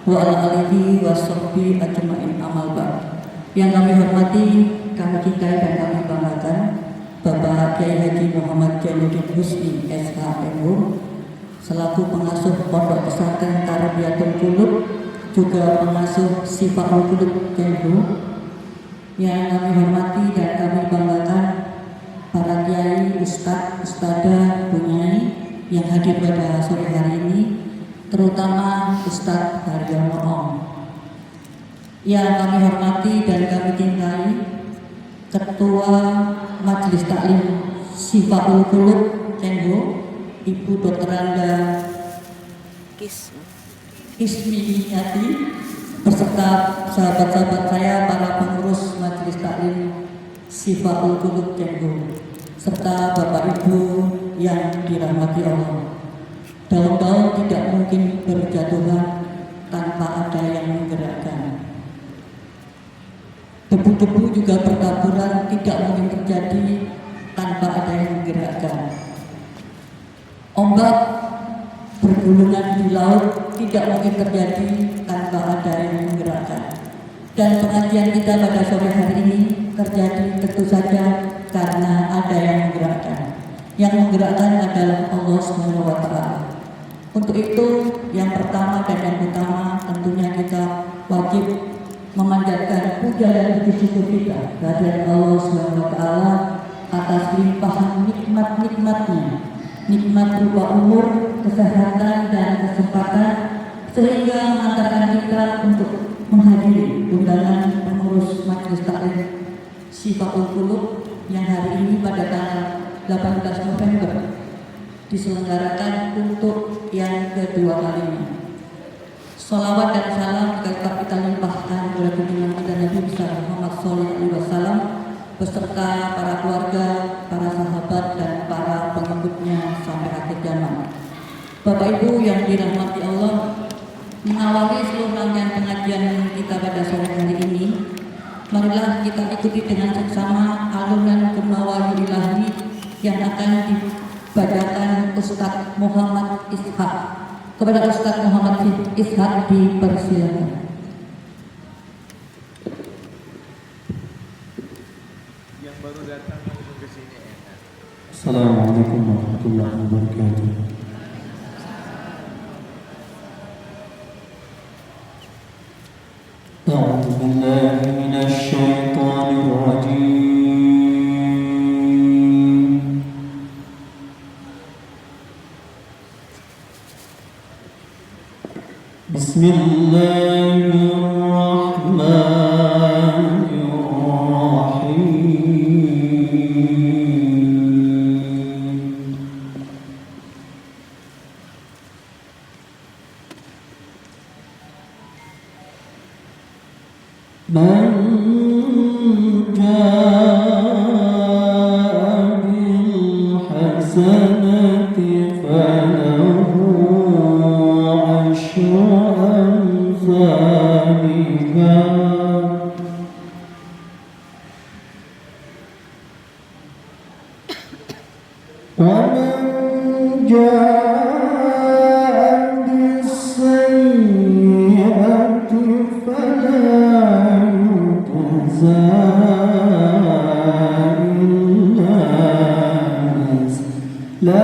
wa ala alihi wa sahbihi ajma'in amal ba'd. Yang kami hormati, kami cintai dan kami banggakan Bapak Kiai Haji Muhammad Jainuddin Husni SHMU selaku pengasuh Pondok Pesantren Tarbiyatul Qulub, juga pengasuh Sifaul Qulub Kemlu. Yang kami hormati dan kami banggakan para kiai, ustadz, ustadzah, bunyai yang hadir pada sore hari ini, terutama Ustadz Haryono Om. Yang kami hormati dan kami cintai Ketua Majelis Taklim Sifaul Qulub Kemlu, Ibu Dr. Anda Ismi Yati, beserta sahabat-sahabat saya para pengurus Majelis Taklim Sifaul Qulub Kemlu, serta Bapak Ibu yang dirahmati Allah. Daun-daun tidak mungkin berjatuhan tanpa ada yang menggerakkan. Debu-debu juga bertaburan tidak mungkin terjadi tanpa ada yang menggerakkan. Ombak bergulungan di laut tidak mungkin terjadi tanpa ada yang menggerakkan. Dan pengajian kita pada sore hari ini terjadi tentu saja karena ada yang menggerakkan. Yang menggerakkan adalah Allah Subhanahu wa Ta'ala. Untuk itu, yang pertama dan yang utama tentunya kita wajib memanjatkan puja dan puji syukur kita kehadirat Allah Subhanahu wa Ta'ala atas limpahan nikmat-nikmatnya. Nikmat berupa umur, kesehatan, dan kesempatan, sehingga mengantarkan kita untuk menghadiri undangan pengurus Majelis Taklim Sifaul Qulub yang hari ini pada tanggal 18 November diselenggarakan untuk yang kedua kalinya. Salawat dan salam tetap kita limpahkan kepada junjungan kita Nabi besar Muhammad SAW beserta para keluarga, para sahabat, dan para pengikutnya sampai akhir zaman. Bapak Ibu yang dirahmati Allah, mengawali seluruh rangkaian pengajian kita pada sore hari ini, marilah kita ikuti dengan seksama alunan Kemawayu Ilahi yang akan dibacakan Ustadz Muhammad Ishaq. Kepada Ustadz Muhammad Ishaq dipersilakan. Yang baru datang langsung ke sini enak. Assalamualaikum warahmatullahi wabarakatuh. أعوذ بالله من الشيطان الرجيم. بسم الله الرحمن الرحيم. من جاء بالحسنة فله عشر أمثالها ومن جاء بالسيئة فلا يجزى إلا مثلها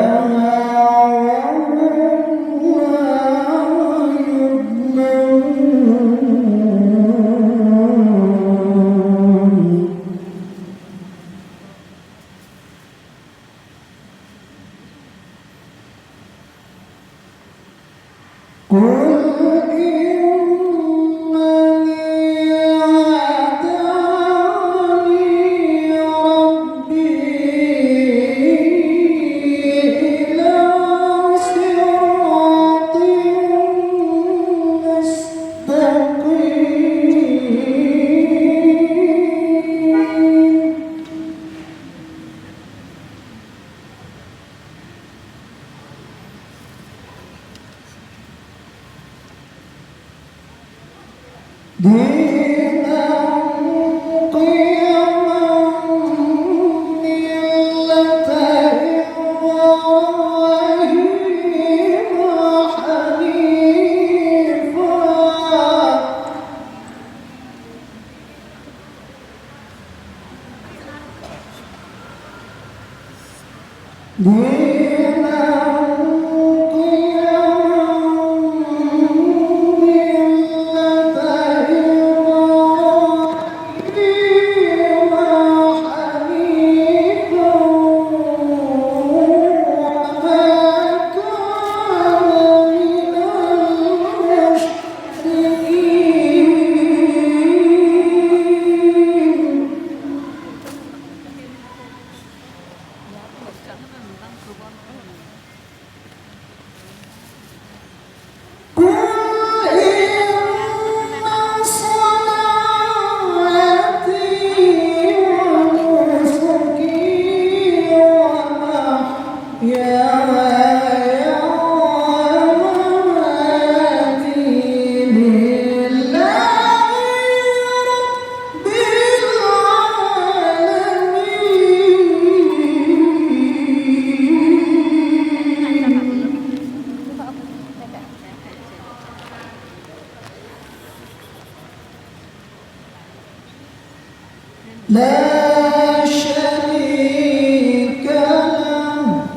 لا شريك له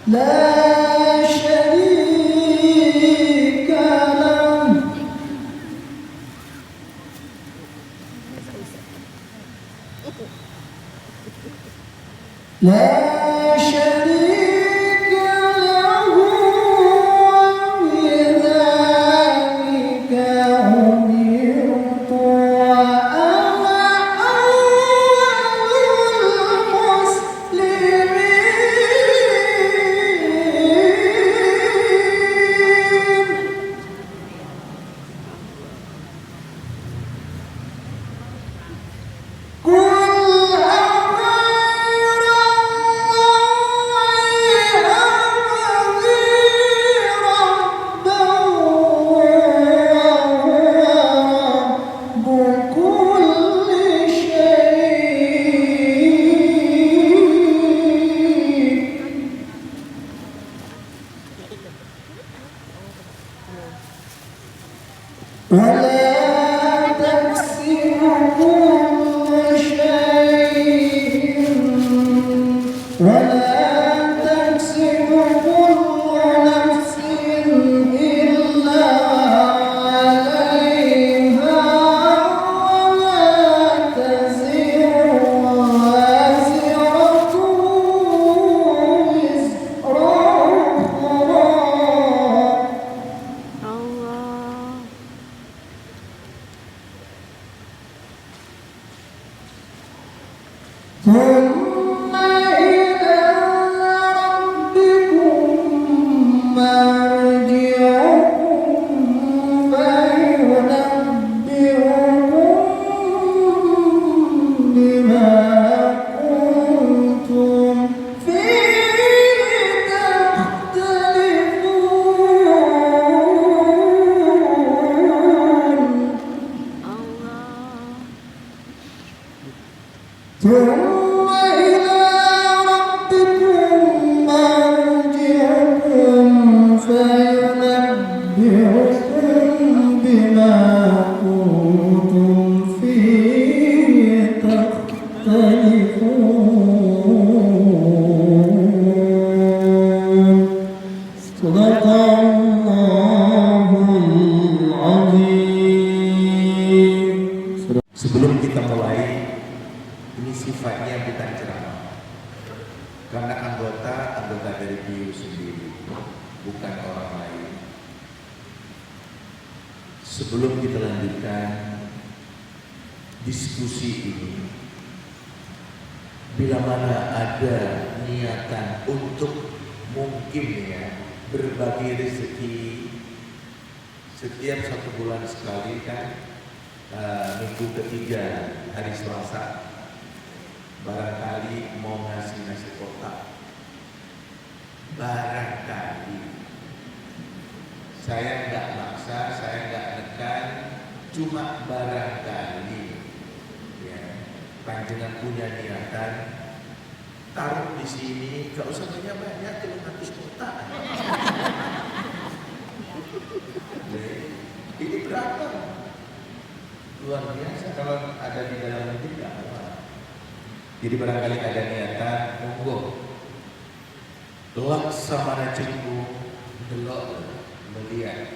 لا شريك له لا شريك له وبذلك أمرت وأنا أول المسلمين. ولا تكسب كل شيء ولا تكسب كل نفس إلا عليها ولا تزر وازرة وزر أخرى. ثم إلى ربكم مرجعكم فينبئكم بما كنتم فيه تختلفون. ثم إلى ربكم مرجعكم فينبئكم بما كنتم فيه تختلفون. صدق الله العظيم. Sebelum kita mulai, ini sifatnya bukan ceramah, karena anggota dari BIU sendiri, bukan orang lain. Sebelum kita lanjutkan diskusi ini, bila mana ada niatan untuk mungkin ya berbagi rezeki setiap 1 bulan sekali kan, minggu ketiga hari Selasa barangkali mau ngasih nasi kotak, barangkali saya nggak maksa, saya nggak nekan, cuma barangkali ya panjenengan punya niatan taruh di sini, nggak usah banyak-banyak, cuma 100 kotak. Ini berapa? Luar biasa kalau ada di dalam negeri nggak apa. Jadi barangkali ada niatan, monggo. Laksamana jengku delok melihat.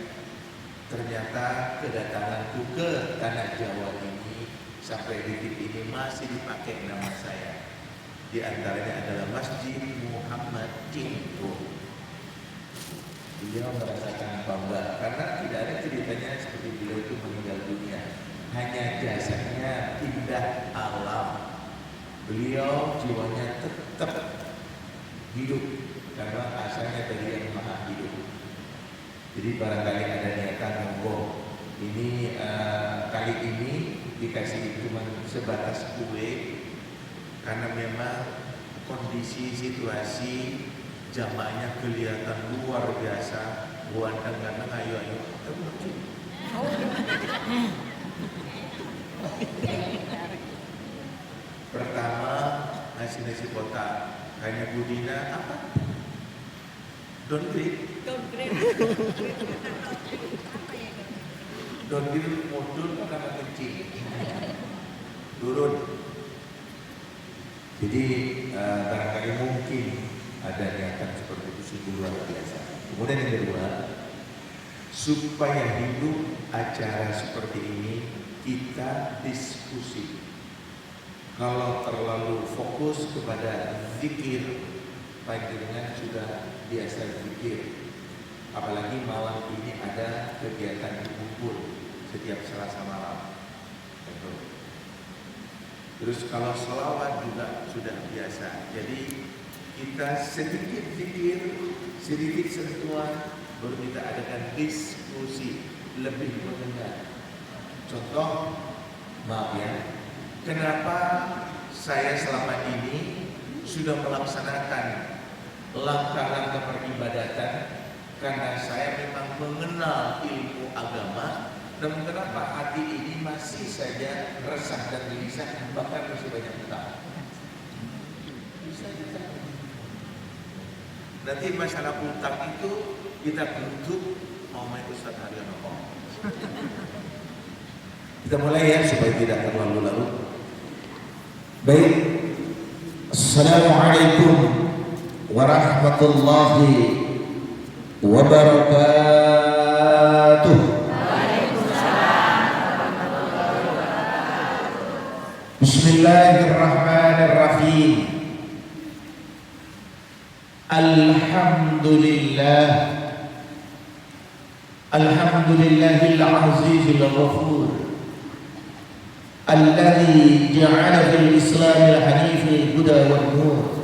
Ternyata kedatanganku ke tanah Jawa ini sampai detik ini masih dipakai nama saya. Di antaranya adalah Masjid Muhammad Cingho. Beliau merasakan bangga karena tidak ada ceritanya seperti beliau itu meninggal dunia. Hanya jasanya indah alam. Beliau jiwanya tetap hidup karena asalnya dari yang maha hidup. Jadi barangkali ada niatan monggo. Ini kali ini dikasih cuma sebatas kue karena memang kondisi situasi jamaahnya kelihatan luar biasa. Ganteng-ganteng, ayo. Pertama nasi kotak. Hanya Budina apa? Downgrade modul karena kecil turun. Jadi barangkali mungkin ada niatan seperti itu, sungguh luar biasa. Kemudian yang kedua, supaya hidup acara seperti ini kita diskusi. Kalau terlalu fokus kepada zikir, panjenengan sudah biasa zikir. Apalagi malam ini ada kegiatan kumpul setiap Selasa malam. Terus kalau selawat juga sudah biasa. Jadi kita sedikit zikir, sedikit sentuhan, baru kita adakan diskusi lebih mengenal. Contoh, maaf ya, kenapa saya selama ini sudah melaksanakan langkah-langkah peribadatan? Karena saya memang mengenal ilmu agama, namun kenapa hati ini masih saja resah dan gelisah, bahkan masih banyak utang. Bisa kita. Nanti masalah utang itu kita bentuk Omai Ustaz Haryono. Kita mulai ya supaya tidak terlalu larut. Baik. Assalamualaikum warahmatullahi wabarakatuh. Bismillahirrahmanirrahim. Alhamdulillah. Alhamdulillahil azizil ghafur. Alladzi ja'ala fil Islamil hanifil huda wan nur.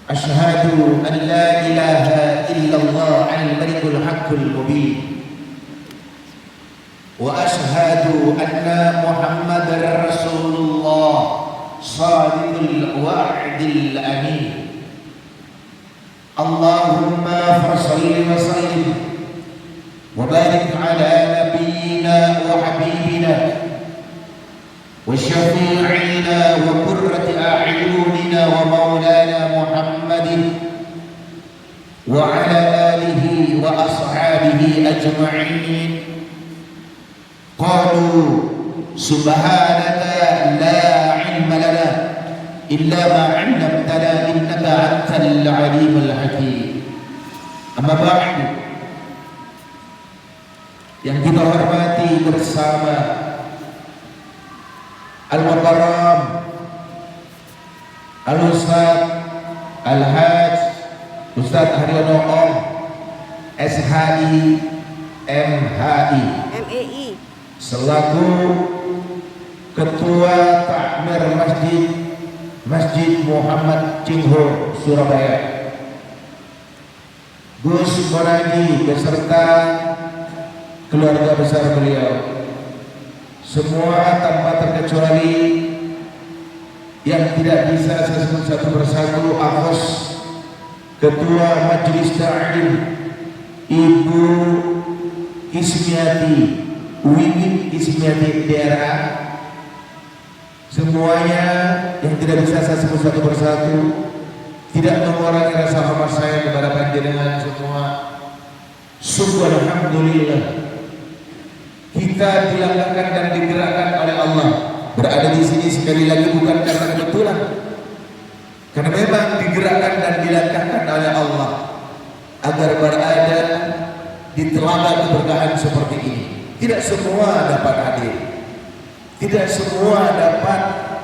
Ashhadu an la ilaha illallah al-malikul haqqul mubin. Wa ashhadu anna Muhammadar Rasulullah sadiqul wa'dil amin. Allahumma fassalli wa sallim wa barik ala nabiyyina wa habibina wa syafi'ina wa qurrati a'yunina wa maulana Muhammadin wa ala alihi wa ashabihi ajma'in. Qalu subhanaka la ilma lana illa ma 'allamtana innaka antal alimul hakim. Amma ba'du, yang kita hormati bersama Al-Mukarram Al-Ustaz Al-Haj Ustaz Haryono Om SHI MHI selaku Ketua Takmir Masjid Muhammad Cingho Surabaya, Gus Monadi beserta keluarga besar beliau, semua tanpa terkecuali, yang tidak bisa saya sebut satu persatu, Akos Ketua Majelis Ta'lim Ibu Ismiati, Wiwin Ismiati daerah, semuanya yang tidak bisa saya sebut satu persatu, tidak mengurangi rasa hormat saya kepada panjenengan semua. Sungguh alhamdulillah kita dilanggarkan dan digerakkan oleh Allah Berada di sini sekali lagi bukan karena kebetulan, karena memang digerakkan dan dilangkahkan oleh Allah agar berada di telaga keberkahan seperti ini. Tidak semua dapat hadir, tidak semua dapat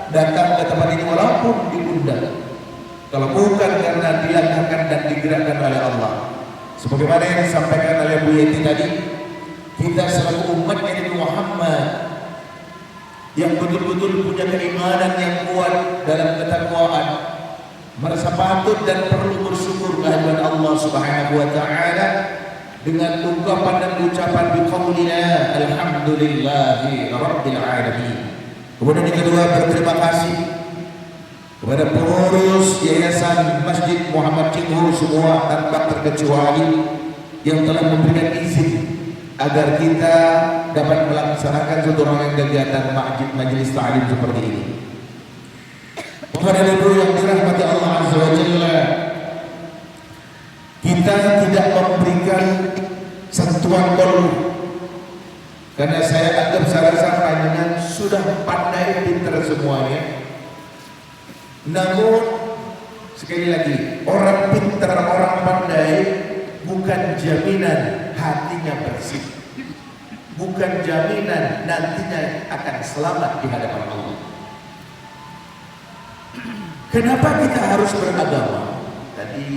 datang ke tempat ini walaupun diundang. Kalau bukan karena dilangkahkan dan digerakkan oleh Allah, sebagaimana yang disampaikan oleh Bu Yeti tadi, kita selaku umat Nabi Muhammad yang betul-betul punya keimanan yang kuat dalam ketakwaan, merasa patut dan perlu bersyukur kehadiran Allah Subhanahu wa taala dengan ungkapan dan ucapan biqaulina alhamdulillahi rabbil alamin. Kemudian yang kedua, berterima kasih kepada pengurus Yayasan Masjid Muhammad Cinghu semua tanpa terkecuali yang telah memberikan izin agar kita dapat melaksanakan suatu rangkaian kegiatan majelis ta'lim seperti ini. Bapak dan Ibu yang dirahmati Allah Azza wa Jalla, kita tidak memberikan sentuhan kolbu, karena saya anggap rasa panjenengan sudah pandai pintar semuanya. Namun sekali lagi, orang pintar, orang pandai bukan jaminan hatinya bersih, bukan jaminan nantinya akan selamat di hadapan Allah. Kenapa kita harus beragama? Tadi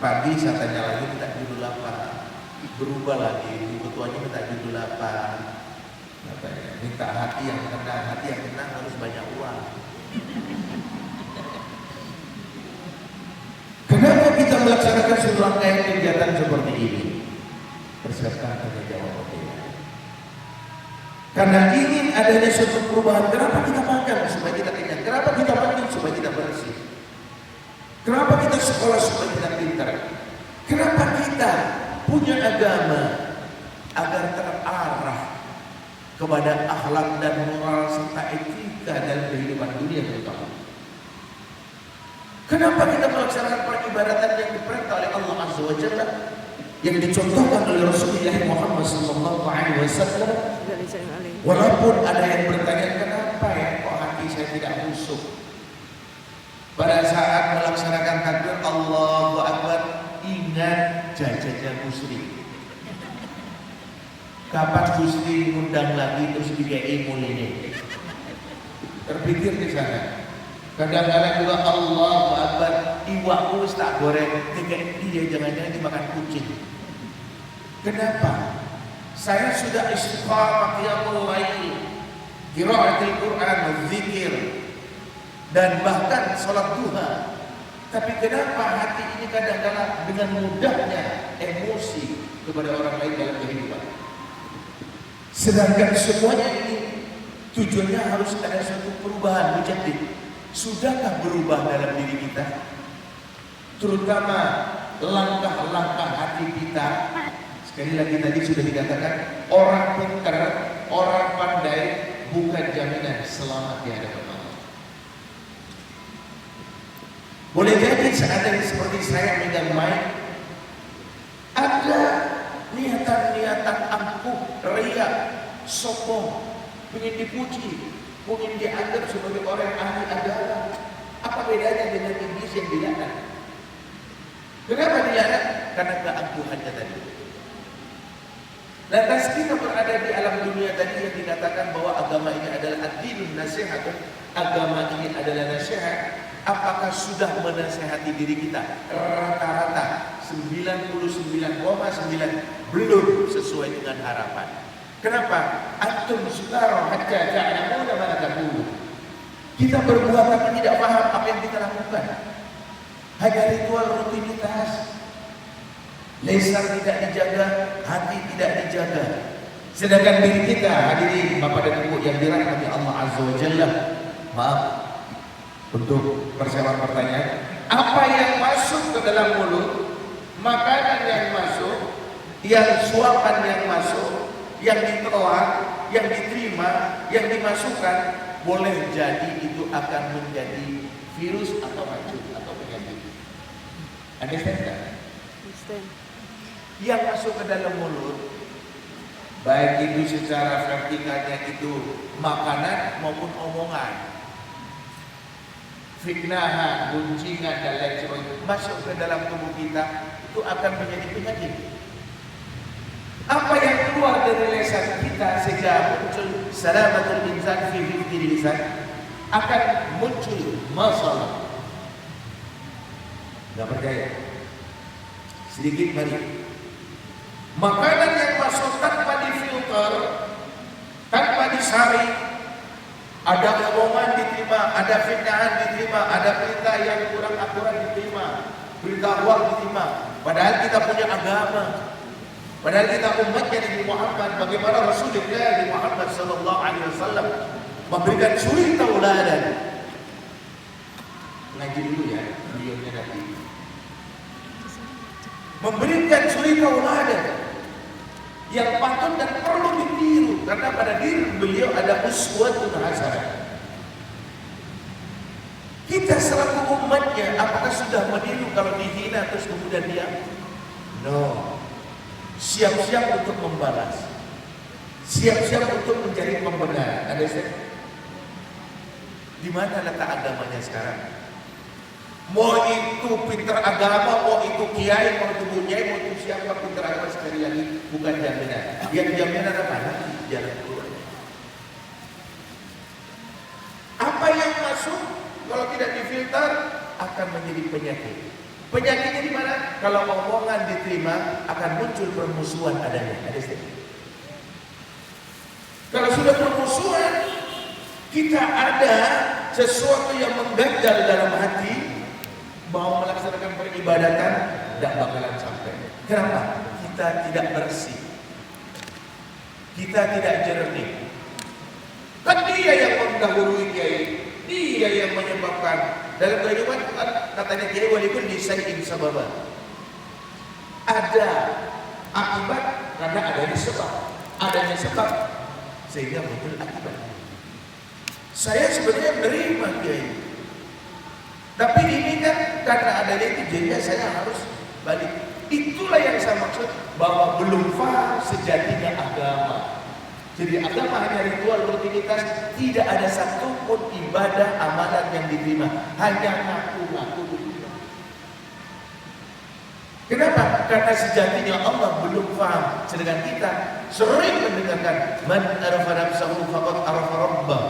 pagi saya tanya lagi, minta judul apa? Berubah lagi, ibu ketuanya minta judul apa? Katanya, minta hati yang tenang. Hati yang tenang harus banyak uang. Kenapa kita melaksanakan suatu rangkaian kegiatan seperti ini? Persiapkan tanya jawab pertanyaan. Karena ingin adanya suatu perubahan. Kenapa kita makan supaya kita kenyang? Kenapa kita mandi supaya kita bersih? Kenapa kita sekolah supaya kita pintar? Kenapa kita punya agama? Agar terarah kepada akhlak dan moral serta etika dalam kehidupan dunia terutama. Kenapa kita melaksanakan peribadatan yang diperintah oleh Allah Azza wa Jalla, yang dicontohkan oleh Rasulullah Muhammad SAW? Walaupun ada yang bertanya, kenapa ya kok hati saya tidak khusyuk pada saat melaksanakan takbir Allahu Akbar, ingat jajannya Gusti. Kapan Gusti ngundang lagi terus dikai mul ini? Terpikir di sana. Kadang-kadang juga Allahu Akbar, iwakku wis tak goreng, kayak dia jangan-jangan dimakan kucing. Kenapa? Saya sudah istiqamah qiyamul lail, qiraatul Quran, zikir, dan bahkan salat duha. Tapi kenapa hati ini kadang-kadang dengan mudahnya emosi kepada orang lain dalam kehidupan? Sedangkan semuanya ini tujuannya harus ada suatu perubahan mujaddid. Sudahkah berubah dalam diri kita? Terutama langkah-langkah hati kita. Sekali lagi tadi sudah dikatakan, orang pintar, orang pandai bukan jaminan selamat di hadapan Allah. Boleh jadi seandainya seperti saya megang mic, ada niatan-niatan angkuh, riak, sombong, ingin dipuji, ingin dianggap sebagai orang ahli agama. Apa bedanya dengan iblis yang dilaknat? Kenapa dilaknat? Karena keangkuhannya tadi. Lantas kita berada di alam dunia tadi yang dikatakan bahwa agama ini adalah ad-dinun nasihat, agama ini adalah nasihat. Apakah sudah menasihati diri kita? Rata-rata 99,9 belum sesuai dengan harapan. Kenapa? Antum sukaro hatta ta'lamuna ma taqulu. Kita berbuat tapi tidak paham apa yang kita lakukan. Hanya ritual rutinitas. Lisan tidak dijaga, hati tidak dijaga. Sedangkan diri kita, hadirin Bapak dan Ibu yang dirahmati Allah Azza wa Jalla. Maaf untuk persiapan pertanyaan. Apa yang masuk ke dalam mulut, makanan yang masuk, yang suapan yang masuk, yang ditelan, yang diterima, yang dimasukkan, boleh jadi itu akan menjadi virus atau racun atau penyakit. Understand? Yang masuk ke dalam mulut baik itu secara vertikalnya itu makanan maupun omongan, fitnahan, guncingan dan lain sebagainya masuk ke dalam tubuh kita, itu akan menjadi penyakit. Apa yang keluar dari lisan kita sehingga muncul salamatul insan fi hifdil lisan, akan muncul masalah. Gak percaya? Sedikit mari. Makanan yang masuk tanpa difilter, tanpa disaring, ada omongan diterima, ada fitnahan diterima, ada berita yang kurang akurat diterima, berita hoax diterima. Padahal kita punya agama, padahal kita umatnya Nabi Muhammad. Bagaimana Rasulullah Nabi Muhammad sallallahu alaihi wasallam memberikan suri tauladan. Ngaji dulu ya, videonya nanti. Memberikan suri tauladan yang patut dan perlu ditiru, karena pada diri beliau ada uswatun hasanah. Kita selaku umatnya, apakah sudah meniru kalau dihina terus kemudian diam? No. Siap-siap untuk membalas, siap-siap untuk mencari pembenaran. Ada saya? Di mana letak agamanya sekarang? Mau itu pinter agama, mau itu kiai, mau itu bunyai, mau itu siapa pinter agama, sekali lagi bukan jaminan. Yang jaminan apa? Jalan keluar. Apa yang masuk kalau tidak difilter akan menjadi penyakit. Penyakitnya di mana? Kalau omongan diterima akan muncul permusuhan adanya. Ada istilah. Kalau sudah permusuhan, kita ada sesuatu yang mengganjal dalam hati. Mau melaksanakan peribadatan tidak bakalan sampai. Kenapa? Kita tidak bersih, kita tidak jernih. Kan dia yang mendahului kiai, dia yang menyebabkan dalam kehidupan. Katanya kiai walaupun disayyin sababa, ada akibat karena adanya sebab, adanya sebab sehingga muncul akibat. Saya sebenarnya menerima kiai, tapi ini kan karena adanya itu jadinya saya harus balik. Itulah yang saya maksud bahwa belum paham sejatinya agama. Jadi agama hanya ritual rutinitas, tidak ada satupun ibadah amalan yang diterima, hanya ngaku-ngaku. Kenapa? Karena sejatinya Allah belum paham. Sedangkan kita sering mendengarkan man arafa nafsahu faqad arafa rabbah.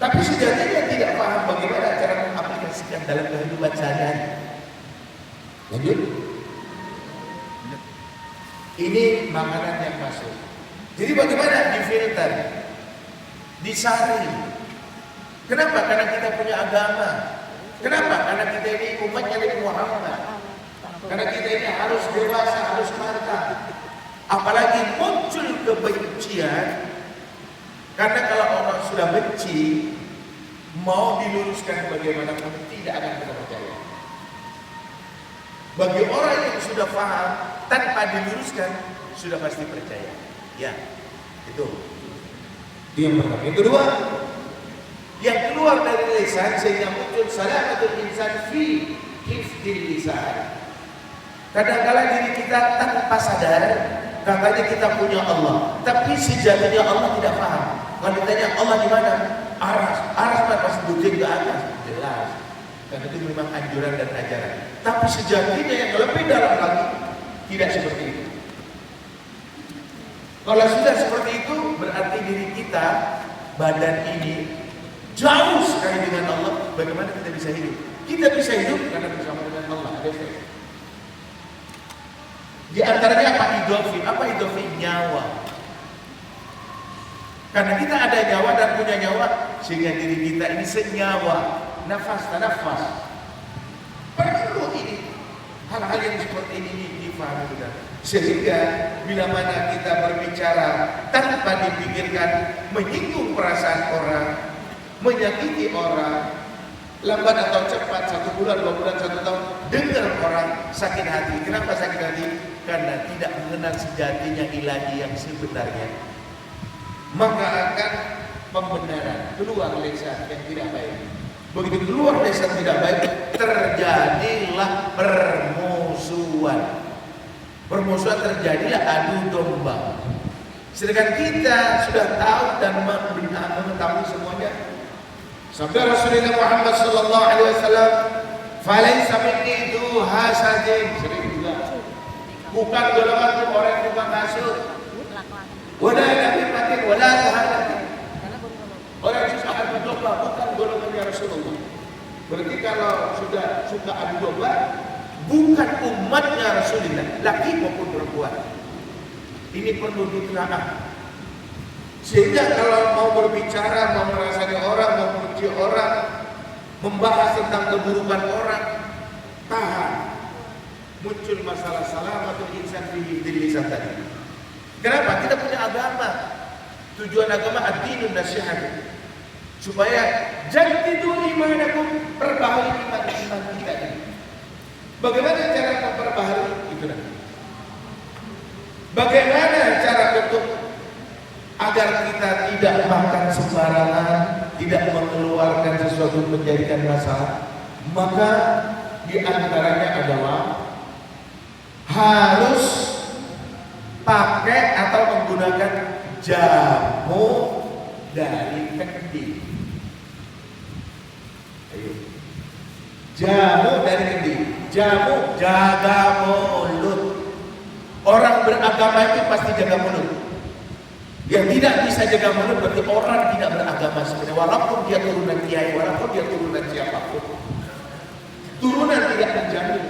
Tapi sejatinya tidak paham bagaimana cara mengaplikasikan dalam kehidupan sehari-hari. Lanjut. Ini makanan yang masuk. Jadi bagaimana difilter, disaring. Kenapa? Karena kita punya agama. Kenapa? Karena kita ini umatnya Nabi Muhammad. Karena kita ini harus dewasa, harus matang. Apalagi muncul kebencian. Karena kalau orang sudah benci, mau diluruskan bagaimanapun tidak akan kita percaya. Bagi orang yang sudah paham, tanpa diluruskan sudah pasti percaya. Ya, itu yang pertama. Yang kedua, yang keluar dari lisan sehingga muncul salamatul insan fi hifdil lisan. Kadang-kadang diri kita tanpa sadar, katanya kita punya Allah, tapi sejatinya Allah tidak paham. Kalau ditanya Allah di mana? Aras mana pasti bukti ke atas, jelas. Karena itu memang anjuran dan ajaran. Tapi sejatinya yang lebih dalam lagi tidak seperti itu. Kalau sudah seperti itu, berarti diri kita, badan ini jauh sekali dengan Allah. Bagaimana kita bisa hidup? Kita bisa hidup karena bersama dengan Allah. Di antaranya apa? Idofi. Apa idofi? Nyawa. Karena kita ada nyawa dan punya nyawa, sehingga diri kita ini senyawa. Nafas dan nafas. Perlu ini. Hal-hal yang seperti ini difahami kita. Sehingga bila mana kita berbicara tanpa dipikirkan, menyinggung perasaan orang, menyakiti orang, lambat atau cepat, 1 bulan, 2 bulan, 1 tahun, dengar orang sakit hati. Kenapa sakit hati? Karena tidak mengenal sejatinya ilahi yang sebenarnya. Maka akan pembenaran keluar lisan yang tidak baik. Begitu keluar lisan tidak baik, terjadilah permusuhan. Permusuhan terjadilah adu domba. Sedangkan kita sudah tahu dan mengetahui semuanya. Sabda Rasulullah Muhammad sallallahu alaihi wasallam, "Falaisa minni itu hasadin." Sering juga. Bukan golongan orang yang bukan hasud. Wala nabimatin wala tahanatin. Orang yang suka adu domba bukan golongannya Rasulullah. Berarti kalau sudah suka adu domba, bukan umatnya Rasulullah, laki maupun perempuan. Ini perlu ditelaah. Sehingga kalau mau berbicara, mau merasani orang, mau memuji orang, membahas tentang keburukan orang, tahan. Muncul masalah salamatul insan di lisan tadi. Kenapa? Kita punya agama. Tujuan agama ad-dinun nasihat. Supaya jadidu imanakum, perbaharui iman kita ini. Bagaimana cara memperbaharui itu nanti? Bagaimana cara untuk agar kita tidak makan sembarangan, tidak mengeluarkan sesuatu menjadikan masalah? Maka di antaranya adalah harus pakai atau menggunakan jamu dari kendi. Ayo. Jamu dari kendi. Jamu jaga mulut. Orang beragama itu pasti jaga mulut. Yang tidak bisa jaga mulut berarti orang tidak beragama sebenarnya. Walaupun dia turunan kiai, walaupun dia turunan siapapun, turunan tidak terjamin.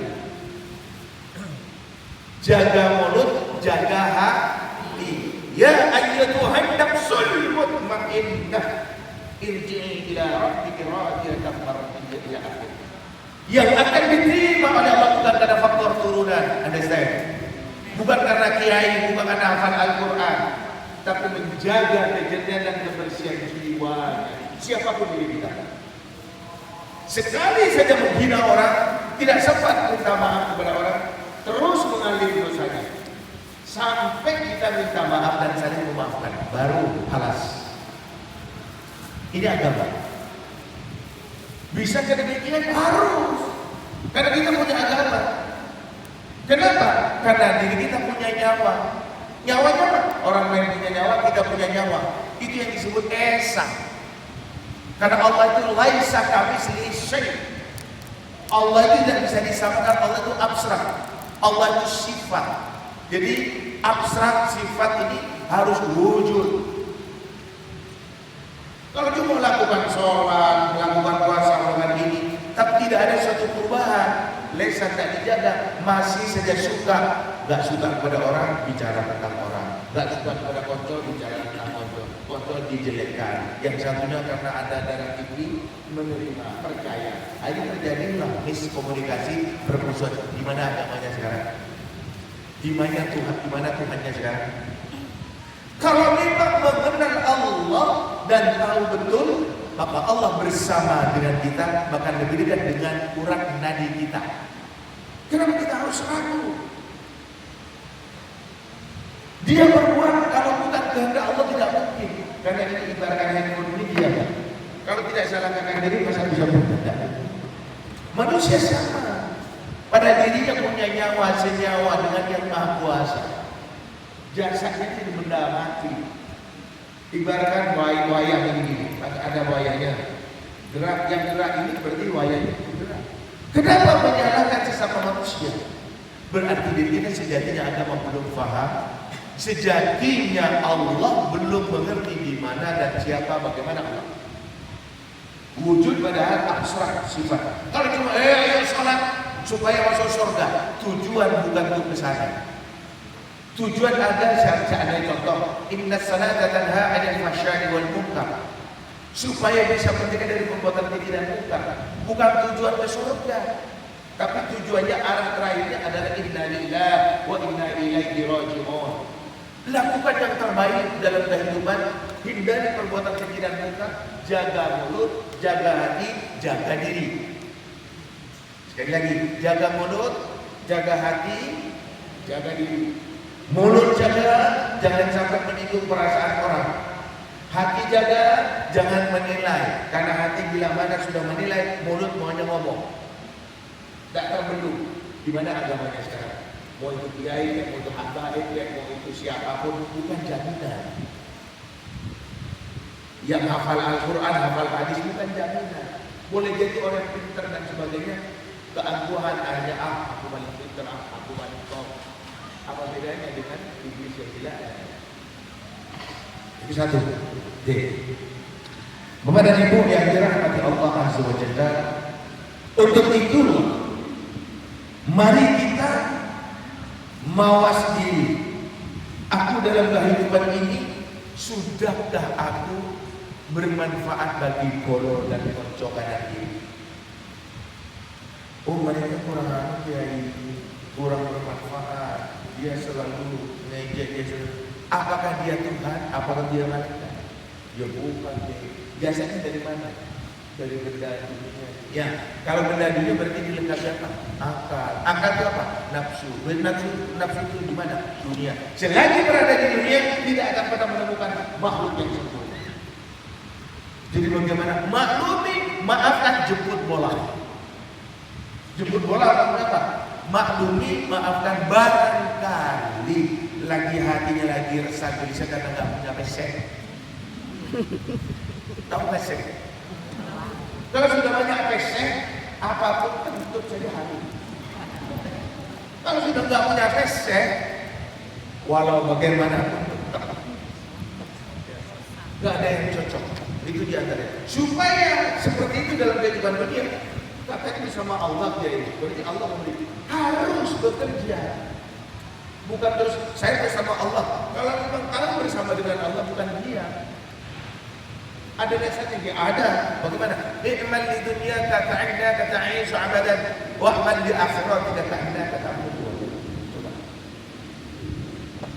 Jaga mulut, jaga hati. Ya ayyatuhan nafsul mutmainnah, irji'i ila rabbiki radiyatan mardiyah ila akhir. Yang akan diterima oleh Allah bukan karena faktor turunan, understand? Bukan karena kiai, bukan karena hafal Al-Quran, tapi menjaga kejernihan dan kebersihan jiwa. Siapapun diri kita. Sekali saja menghina orang, tidak sempat minta maaf kepada orang, terus mengalir dosanya. Sampai kita minta maaf dan saling memaafkan, baru halas. Ini agama. Bisa kedemikian harus, karena kita punya agama. Kenapa? Karena diri kita punya nyawa. Nyawanya apa? Orang lain punya nyawa, kita punya nyawa. Itu yang disebut esa. Karena Allah itu laisa kamitslihi syai'. Allah itu tidak bisa disamakan, Allah itu abstrak. Allah itu sifat. Jadi abstrak sifat ini harus wujud. Kalau dia mau lakukan sholat, melakukan puasa, melakukan ini, tapi tidak ada suatu perubahan, lesan tak dijaga, masih saja suka, gak suka kepada orang, bicara tentang orang, gak suka kepada koncol, bicara tentang koncol dijelekkan. Yang satunya karena ada darah tinggi, menerima, percaya. Akhirnya terjadilah miskomunikasi, permusuhan. Di mana agamanya sekarang? Di mana Tuhan? Di mana Tuhannya sekarang? Kalau memang mengenal Allah dan tahu betul, maka Allah bersama dengan kita, bahkan lebih dekat dengan urat nadi kita. Kenapa kita harus ragu? Dia berbuat kalau bukan kehendak Allah tidak mungkin. Karena ini ibaratkan handphone ini dia. Kalau tidak salahkan diri, masa bisa bertindak? Manusia sama. Pada dirinya punya nyawa senyawa dengan yang maha kuasa. Jasadnya itu benda mati. Ibaratkan wayang ini, ada wayangnya. Gerak yang gerak ini berarti wayangnya gerak. Kenapa menyalahkan sesama manusia? Berarti diri kita sejatinya agama belum paham. Sejatinya Allah belum mengerti di mana dan siapa, bagaimana Allah. Wujud padahal abstrak sifat. Kalau cuma ayo sholat supaya masuk surga, tujuan bukan untuk kesana. Tujuan ada seandainya contoh, inna salata tanha 'anil fahsya'i wal munkar, supaya bisa mencegah dari perbuatan keji dan munkar. Bukan tujuan ke surga, tapi tujuannya arah terakhirnya adalah inna lillahi wa inna ilaihi raji'un. Lakukan yang terbaik dalam kehidupan, hindari perbuatan keji dan munkar, jaga mulut, jaga hati, jaga diri. Sekali lagi, jaga mulut, jaga hati, jaga diri. Mulut jaga, jangan sampai menyinggung perasaan orang. Hati jaga, jangan menilai. Karena hati bila mana sudah menilai, mulut maunya ngomong. Tak terbendung. Di mana agamanya sekarang? Mau ikut kiai, yang mau habaib, yang mau itu siapapun, bukan jaminan. Yang hafal Al-Quran, hafal hadis bukan jaminan. Boleh jadi orang pintar dan sebagainya, keangkuhan hanya aku paling pintar, aku paling top. Apa bedanya dengan iblis yang tidak? Itu satu. D. Bapak dan Ibu yang dirahmati Allah Azza wa Jalla, untuk itu mari kita mawas diri. Aku dalam kehidupan ini, sudahkah aku bermanfaat bagi golongan dan konco kanan kiri? Oh, mereka kurang kiai, kurang bermanfaat. Dia selalu ngejek, dia selalu. Apakah dia Tuhan? Apakah dia malaikat? Ya bukan. Biasanya dari mana? Dari benda dunia. Ya, kalau benda dunia berarti dilengkapi apa? Akal. Akal itu apa? Nafsu. Nafsu itu di mana? Dunia. Selagi berada di dunia, tidak akan pernah menemukan makhluk yang sempurna. Jadi bagaimana? Maklumi, maafkan, jemput bola. Jemput bola apa? Maklumi, maafkan, barangkali lagi hatinya lagi resah gelisah karena nggak punya pesek. Tahu pesek? Kalau sudah banyak pesek, apapun tentu saja hari. Kalau sudah nggak punya pesek, walau bagaimanapun nggak ada yang cocok. Itu diantaranya. Supaya seperti itu dalam kehidupan dunia, katakan sama Allah dia ini. Berarti Allah memberi. Harus bekerja. Bukan terus saya bersama Allah. Kalau memang kamu bersama dengan Allah, bukan dia. Ada dasarnya dia ada. Bagaimana? I'mal li dunya kata'inda kata'ishu abadan wa'mal li akhirati kata'inda kata'mudu.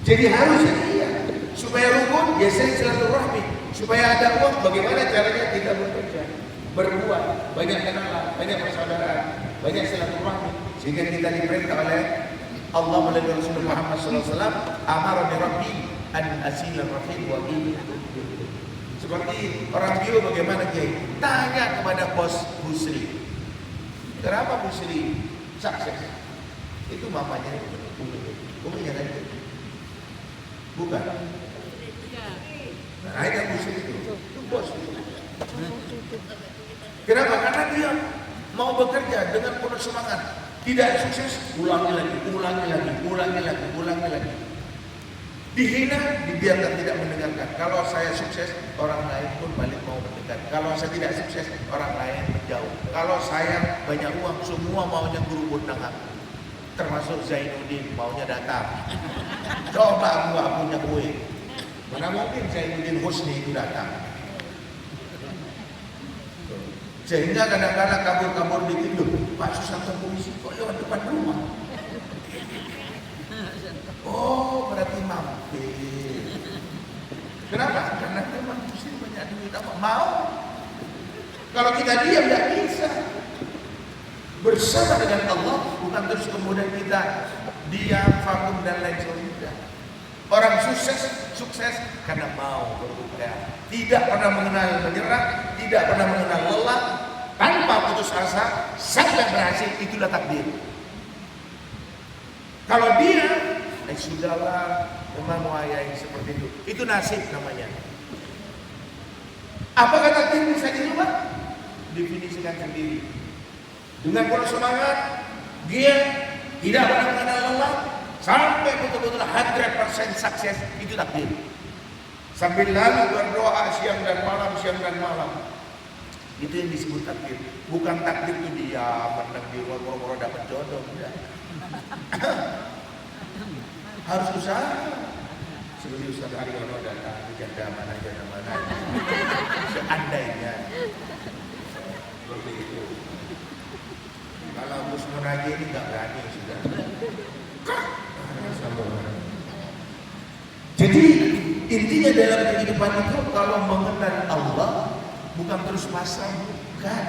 Jadi harusnya dia supaya rukun ya saya silaturahmi. Supaya ada uang, bagaimana caranya kita bekerja, berbuat, banyak kenalan, banyak persaudaraan, banyak silaturahmi, sehingga kita diperintah oleh Allah melalui Rasulullah Muhammad SAW, amarani Rabbi an asila rahim wa ini. Seperti orang bio bagaimana Kiai? Tanya kepada bos Busri. Kenapa Busri sukses? Itu mamanya Umi kan itu? Bukan. Nah, itu Busri itu bos. Kenapa? Karena dia mau bekerja dengan penuh semangat. Tidak sukses, ulangi lagi. Dihina, dibiarkan tidak mendengarkan. Kalau saya sukses, orang lain pun balik mau mendengar. Kalau saya tidak sukses, orang lain menjauh. Kalau saya banyak uang, semua maunya guru undangan. Termasuk Zainuddin maunya datang. Coba gua punya kue. Mana mungkin Zainuddin Husni itu datang. Sehingga kadang-kadang kabur-kabur di tidur. Pak Susanto Komisi kok lewat depan rumah? Oh, berarti mampir. Kenapa? Karena memang mesti banyak duit. Apa mau? Kalau kita diam tidak bisa. Bersama dengan Allah, bukan terus kemudian kita diam, vakum dan lain sebagainya. Orang sukses karena mau berbuka. Tidak pernah mengenal menyerah, tidak pernah mengenal lelah, tanpa putus asa, sampai berhasil, itulah takdir. Kalau dia, sudahlah, memang muayai seperti itu nasib namanya. Apakah takdir bisa dirubah? Definisikan sendiri. Dengan penuh semangat, dia tidak pernah mengenal lelah, sampai betul-betul 100% sukses, itu takdir. Sambil lalu berdoa siang dan malam. Itu yang disebut takdir. Bukan takdir itu dia menang di rumah dapat jodoh. Enggak. Harus usaha. Seperti Ustaz Haryono datang ke janda mana. Seandainya seperti itu. Kalau Gus Munajat ini nggak berani sudah. Jadi intinya dalam kehidupan itu kalau mengenal Allah bukan terus pasrah, bukan.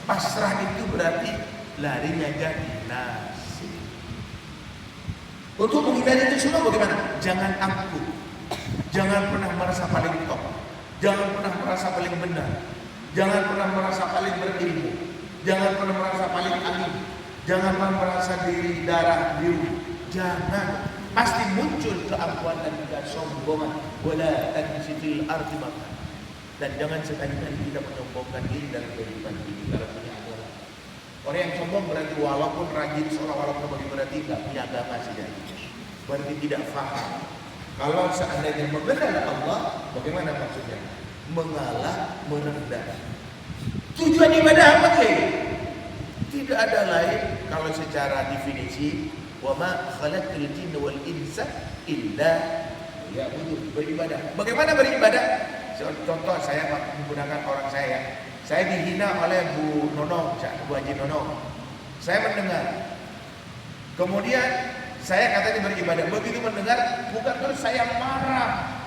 Pasrah itu berarti larinya jadi nasi. Untuk menghindari itu semua bagaimana? Jangan angkuh, jangan pernah merasa paling top, jangan pernah merasa paling benar, jangan pernah merasa paling berilmu, jangan pernah merasa paling alim, jangan pernah merasa diri darah biru. Jangan, pasti muncul keangkuhan dan kesombongan. Wala tansitil ardi maka. Dan jangan sekali-kali kita menyombongkan diri dalam kehidupan ini dalam punya agama. Orang yang sombong berarti walaupun rajin sholat, walaupun berarti tidak punya agama saja. Berarti tidak faham. Kalau seandainya mengenal Allah, bagaimana maksudnya? Mengalah, merendah. Tujuan ibadah apa sih? Tidak ada lain kalau secara definisi, wa ma khalaqtul jinna wal insa illa liya'budun, beribadah. Bagaimana beribadah? Contoh saya menggunakan orang saya. Saya dihina oleh Bu Nonong, Bu Haji Nonong. Saya mendengar. Kemudian saya katanya beribadah. Begitu mendengar, bukan terus saya marah.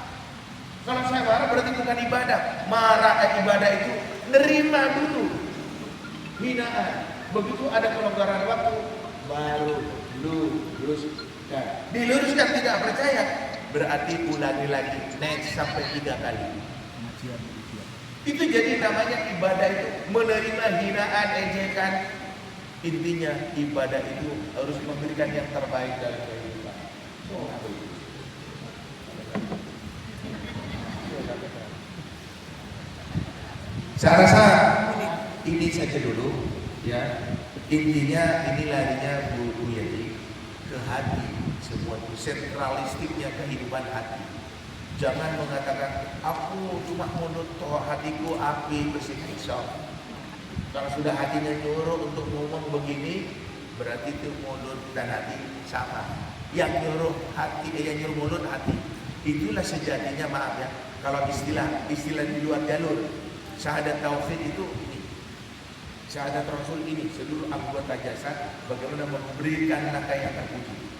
Kalau saya marah berarti bukan ibadah. Marah ibadah itu nerima dulu hinaan. Begitu ada kelonggaran waktu, baru luruskan. Diluruskan tidak percaya, berarti ulangi lagi, next sampai 3 kali. Itu jadi namanya ibadah itu menerima hinaan, ejekan. Intinya ibadah itu harus memberikan yang terbaik dalam kehidupan. Saya rasa ini saja dulu, ya. Intinya ini larinya Bu Yati ke hati, semua itu sentralistiknya kehidupan hati. Jangan mengatakan aku cuma mulut toh hatiku api bersih pisau. Kalau sudah hatinya nyuruh untuk ngomong begini, berarti itu mulut dan hati sama. Yang nyuruh hati, yang nyuruh mulut hati. Itulah sejatinya, maaf ya. Kalau istilah di luar jalur, syahadat tauhid itu ini. Syahadat Rasul ini seluruh anggota jasad bagaimana memberikan langkah yang terpuji.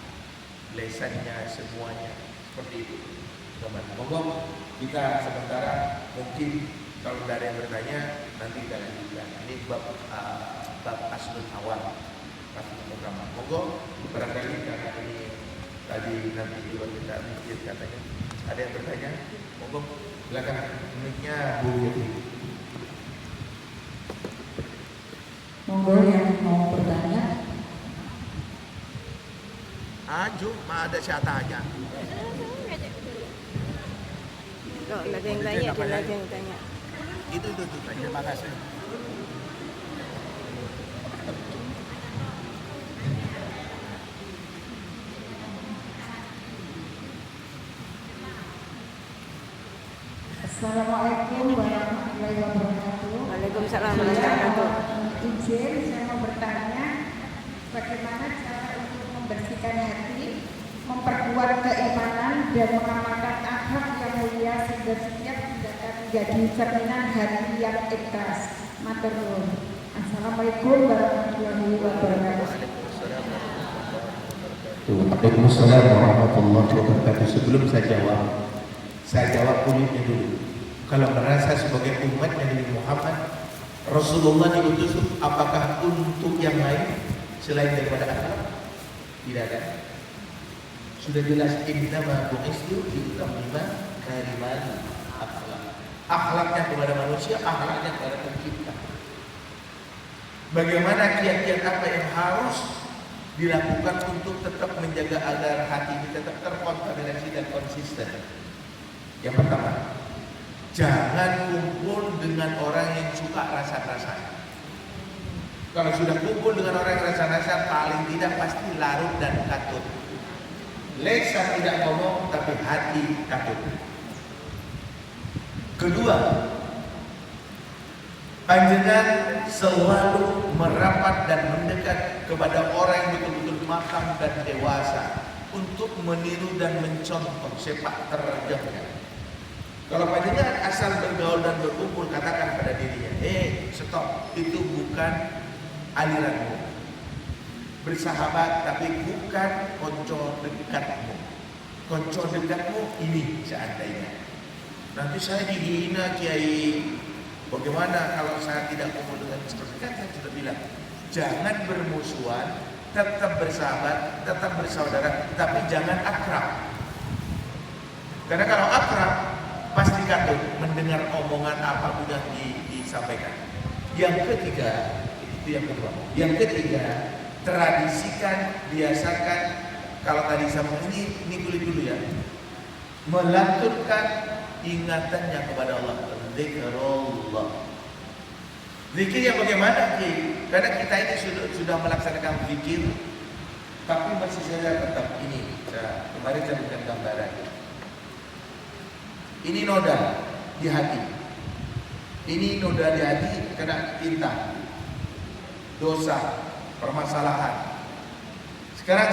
Lesannya semuanya seperti itu. Monggo kita sementara mungkin kalau tidak ada yang bertanya nanti kita lanjutkan. Ini bab aslul awal aslul pertama. Monggo barangkali karena ini tadi nanti juga kita mikir katanya ada yang bertanya. Monggo silakan mic-nya Bu Yati. Monggo yang mau bertanya. Aju, mah ada siapa aja. Oh, ada yang tanya, ada yang tanya. Itu tanya. Terima kasih. Assalamualaikum warahmatullahi wabarakatuh. Waalaikumsalam warahmatullahi wabarakatuh. Izin, saya mau bertanya, bagaimana cara untuk membersihkan hati, memperkuat keimanan dan mengamalkan akhlak yang mulia sehingga setiap tindakan menjadi cerminan hati yang ikhlas. Matur nuwun. Assalamualaikum warahmatullahi wabarakatuh. Waalaikumsalam warahmatullahi wabarakatuh. Sebelum saya jawab kulitnya dulu. Kalau merasa sebagai umatnya Nabi Muhammad, Rasulullah diutus apakah untuk yang lain selain daripada akhlak? Tidak ada. Sudah jelas innama bu'istu liutammima karimati akhlak. Akhlaknya kepada manusia, akhlaknya kepada pencipta. Bagaimana kiat-kiat apa yang harus dilakukan untuk tetap menjaga agar hati kita tetap terkontaminasi dan konsisten? Yang pertama, jangan kumpul dengan orang yang suka rasa-rasa. Kalau sudah kumpul dengan orang yang rasa-rasa, paling tidak pasti larut dan katut. Lisan tidak ngomong, tapi hati katut. Kedua, panjenengan selalu merapat dan mendekat kepada orang yang betul-betul matang dan dewasa untuk meniru dan mencontoh sepak terjangnya. Kalau panjenengan asal bergaul dan berkumpul, katakan pada dirinya, stop, itu bukan aliranmu. Bersahabat tapi bukan konco dekatmu. Konco dekatmu ini seandainya. Nanti saya dihina Kiai. Bagaimana kalau saya tidak kumpul dengan seperti kan saya sudah bilang, jangan bermusuhan, tetap bersahabat, tetap bersaudara, tapi jangan akrab. Karena kalau akrab pasti katut mendengar omongan apapun yang disampaikan. Yang ketiga, itu yang kedua. Yang ketiga, tradisikan, biasakan kalau tadi sama ini kulit dulu ya. Melantunkan ingatannya kepada Allah. Zikrullah. Zikir yang bagaimana? Karena kita ini sudah melaksanakan zikir, tapi masih saja tetap ini. Kemarin saya berikan gambaran. Ini noda di hati. Ini noda di hati kena tinta, dosa, permasalahan. Sekarang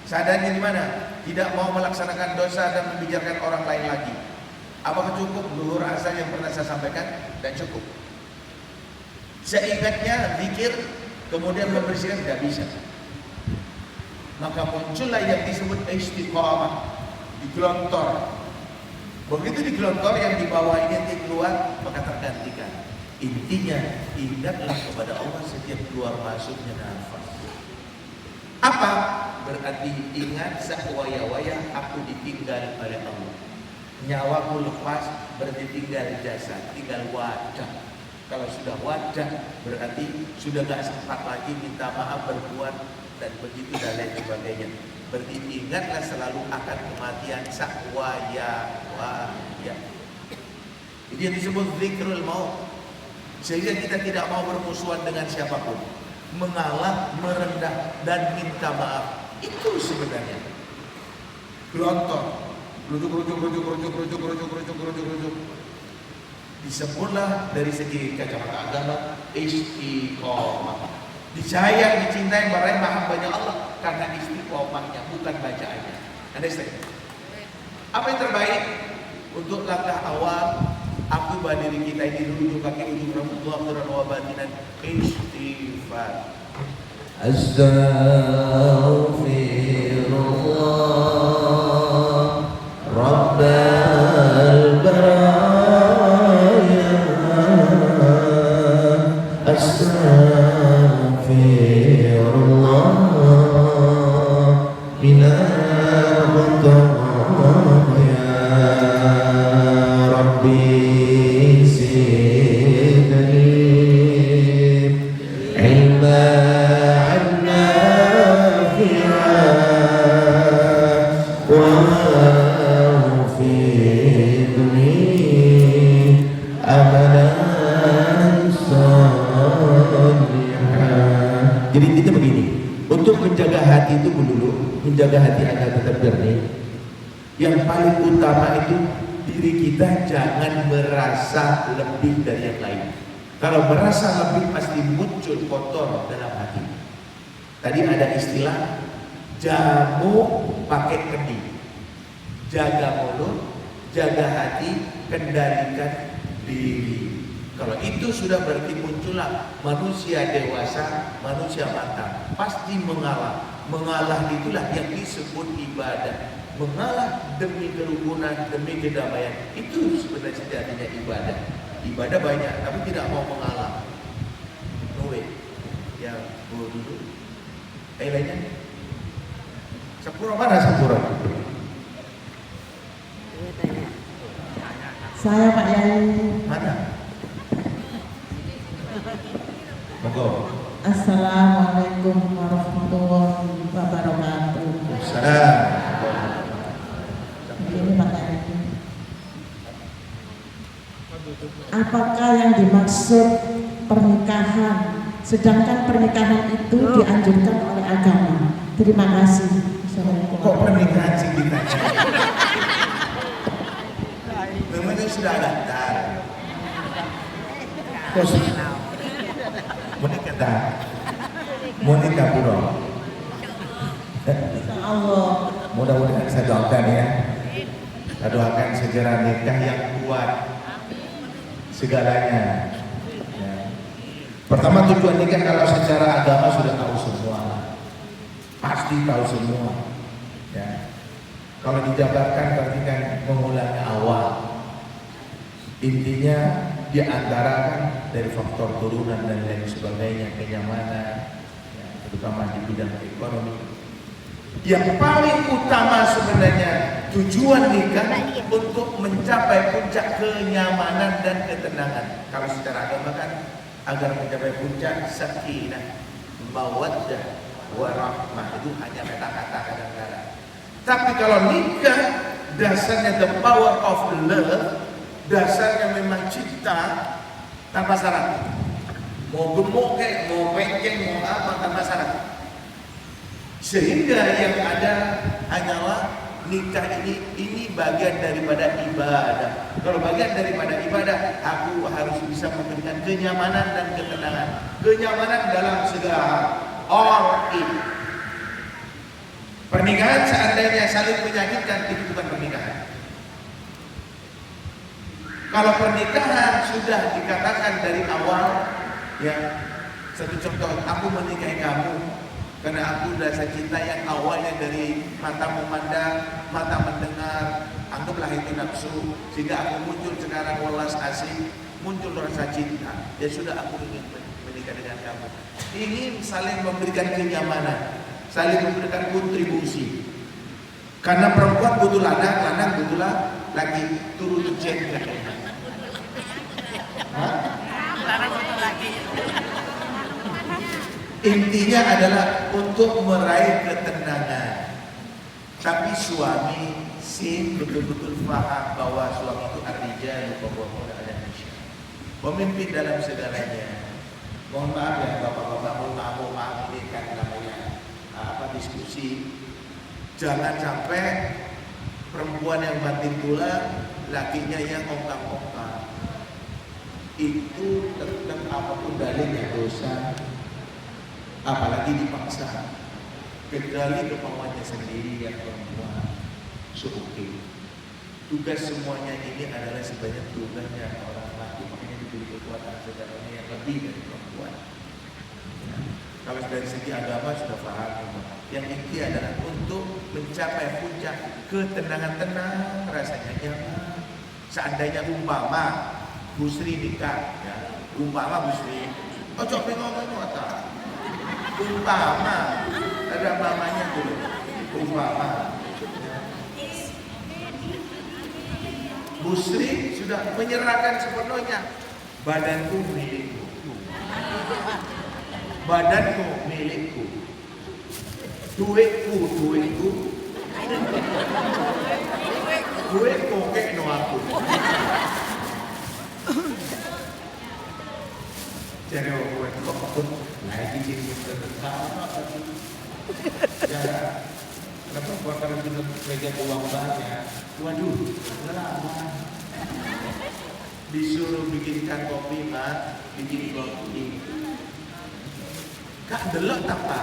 sadarnya di mana? Tidak mau melaksanakan dosa dan membicarakan orang lain lagi. Apakah cukup zuhur asar yang pernah saya sampaikan? Dan cukup. Seingatnya zikir, kemudian membersihkan, tidak bisa. Maka muncullah yang disebut istiqamah, digelontor. Begitu digelontor, yang di bawah ini nanti keluar, maka tergantikan. Intinya, ingatlah kepada Allah setiap keluar masuknya nafas. Apa? Berarti ingat sewaya-waya aku ditinggal oleh Allah. Nyawaku lepas, berarti tinggal jasad, tinggal wadah. Kalau sudah wadah, berarti sudah gak sempat lagi minta maaf, berbuat, dan begitu dan lain sebagainya. Berarti ingatlah selalu akan kematian sewaya-waya. Ini yang disebut zikrul maut. Sehingga kita tidak mau bermusuhan dengan siapapun, mengalah, merendah, dan minta maaf. Itu sebenarnya gelontor, rujuk. Disebutlah dari segi kacamata agama istiqomah. Disayang, dicintai, meraih mahabbahnya Allah karena istiqomahnya, bukan bacaannya. Understand? Apa yang terbaik untuk langkah awal? Akibat diri kita ini ujung kaki, ujung rambut, zahiran wa batinan, istighfar. Astaghfirullah Rabbal baraya. Astaghfirullah minal khataaya. Rabbi Jadi itu begini, untuk menjaga hati itu dulu, menjaga hati agar tetap jernih. Yang paling utama itu diri kita jangan merasa lebih dari yang lain. Kalau merasa lebih pasti muncul kotor dalam hati. Tadi ada istilah jamu pakai kendi. Jaga mulut, jaga hati, kendalikan diri. Kalau itu sudah berarti muncullah manusia dewasa, manusia matang. Pasti mengalah. Mengalah itulah yang disebut ibadah. Mengalah demi kerukunan, demi kedamaian. Itu sebenarnya sejatinya ibadah. Ibadah banyak, tapi tidak mau mengalah. No way. Yang dulu. Lainnya. Sepura mana sepura? Saya Pak Yai. Mana? Monggo. Assalamualaikum warahmatullahi wabarakatuh. Salam. Ini Pak Yai. Apakah yang dimaksud pernikahan, sedangkan pernikahan itu dianjurkan oleh agama? Terima kasih. Kok pernikahan sih ditanya? Memangnya sudah daftar? Kok sudah? Menikah tak? Menikah pura? Allah. Mudah-mudahan saya doakan ya. Saya doakan segera nikah yang kuat segalanya. Ya. Pertama tujuan nikah kalau secara agama sudah tahu semua, pasti tahu semua. Ya. Kalau dijabarkan berarti kan mengulangi awal. Intinya diantarakan dari faktor turunan dan lain sebagainya, kenyamanan, ya, terutama di bidang ekonomi. Yang paling utama sebenarnya tujuan nikah untuk mencapai puncak kenyamanan dan ketenangan. Kalau secara agama kan agar mencapai puncak sakinah, mawaddah, warahmah, itu hanya kata-kata kadang-kadang. Tapi kalau nikah dasarnya the power of the love, dasarnya memang cinta tanpa syarat. Mau gemuk kayak, mau pengkeng, mau apa tanpa syarat. Sehingga yang ada hanyalah nikah ini bagian daripada ibadah. Kalau bagian daripada ibadah, aku harus bisa memberikan kenyamanan dan ketenangan. Kenyamanan dalam segala hal. All in. Pernikahan seandainya saling menyakitkan, itu bukan pernikahan. Kalau pernikahan sudah dikatakan dari awal, ya, satu contoh, aku menikahi kamu karena aku rasa cinta yang awalnya dari mata memandang, mata mendengar, anggaplah itu nafsu, sehingga aku muncul sekarang welas asih, muncul rasa cinta. Ya sudah, aku ingin menikah dengan kamu. Ingin saling memberikan kenyamanan, saling memberikan kontribusi. Karena perempuan butuh ladang, lanang butuh lagi turun ujian. Intinya adalah untuk meraih ketenangan. Tapi suami betul-betul paham bahwa suami itu ar-rijal qawwamuna 'alan nisa. Pemimpin dalam segalanya. Mohon maaf ya bapak-bapak, mohon maaf ini kan namanya diskusi. Jangan sampai perempuan yang banting tulang, lakinya yang ongkang-ongkang. Itu tetap apapun dalilnya dosa. Apalagi dipaksa, kecuali kemauannya sendiri yang perempuan. Oke. Tugas semuanya ini adalah sebanyak tugasnya orang laki, makanya diberi kekuatan segalanya yang lebih dari perempuan. Ya. Kalau dari segi agama sudah paham, yang inti adalah untuk mencapai puncak ketenangan tenang, rasanya nyaman. Seandainya umpama Busri nikah, ya, umpama Busri, ojo ngomong apa? Umpama ada mamanya dulu, umpama Busri sudah menyerahkan sepenuhnya, badanku milikku, badanku milikku, duitku, duitku kayak no aku. Jadi orang pun lagi jadi tertawa lagi. Ya, kenapa buat kalau kita pegang uang banyak? Waduh, lama. Disuruh bikinkan kopi, Mak, bikin kopi. Kak delok apa?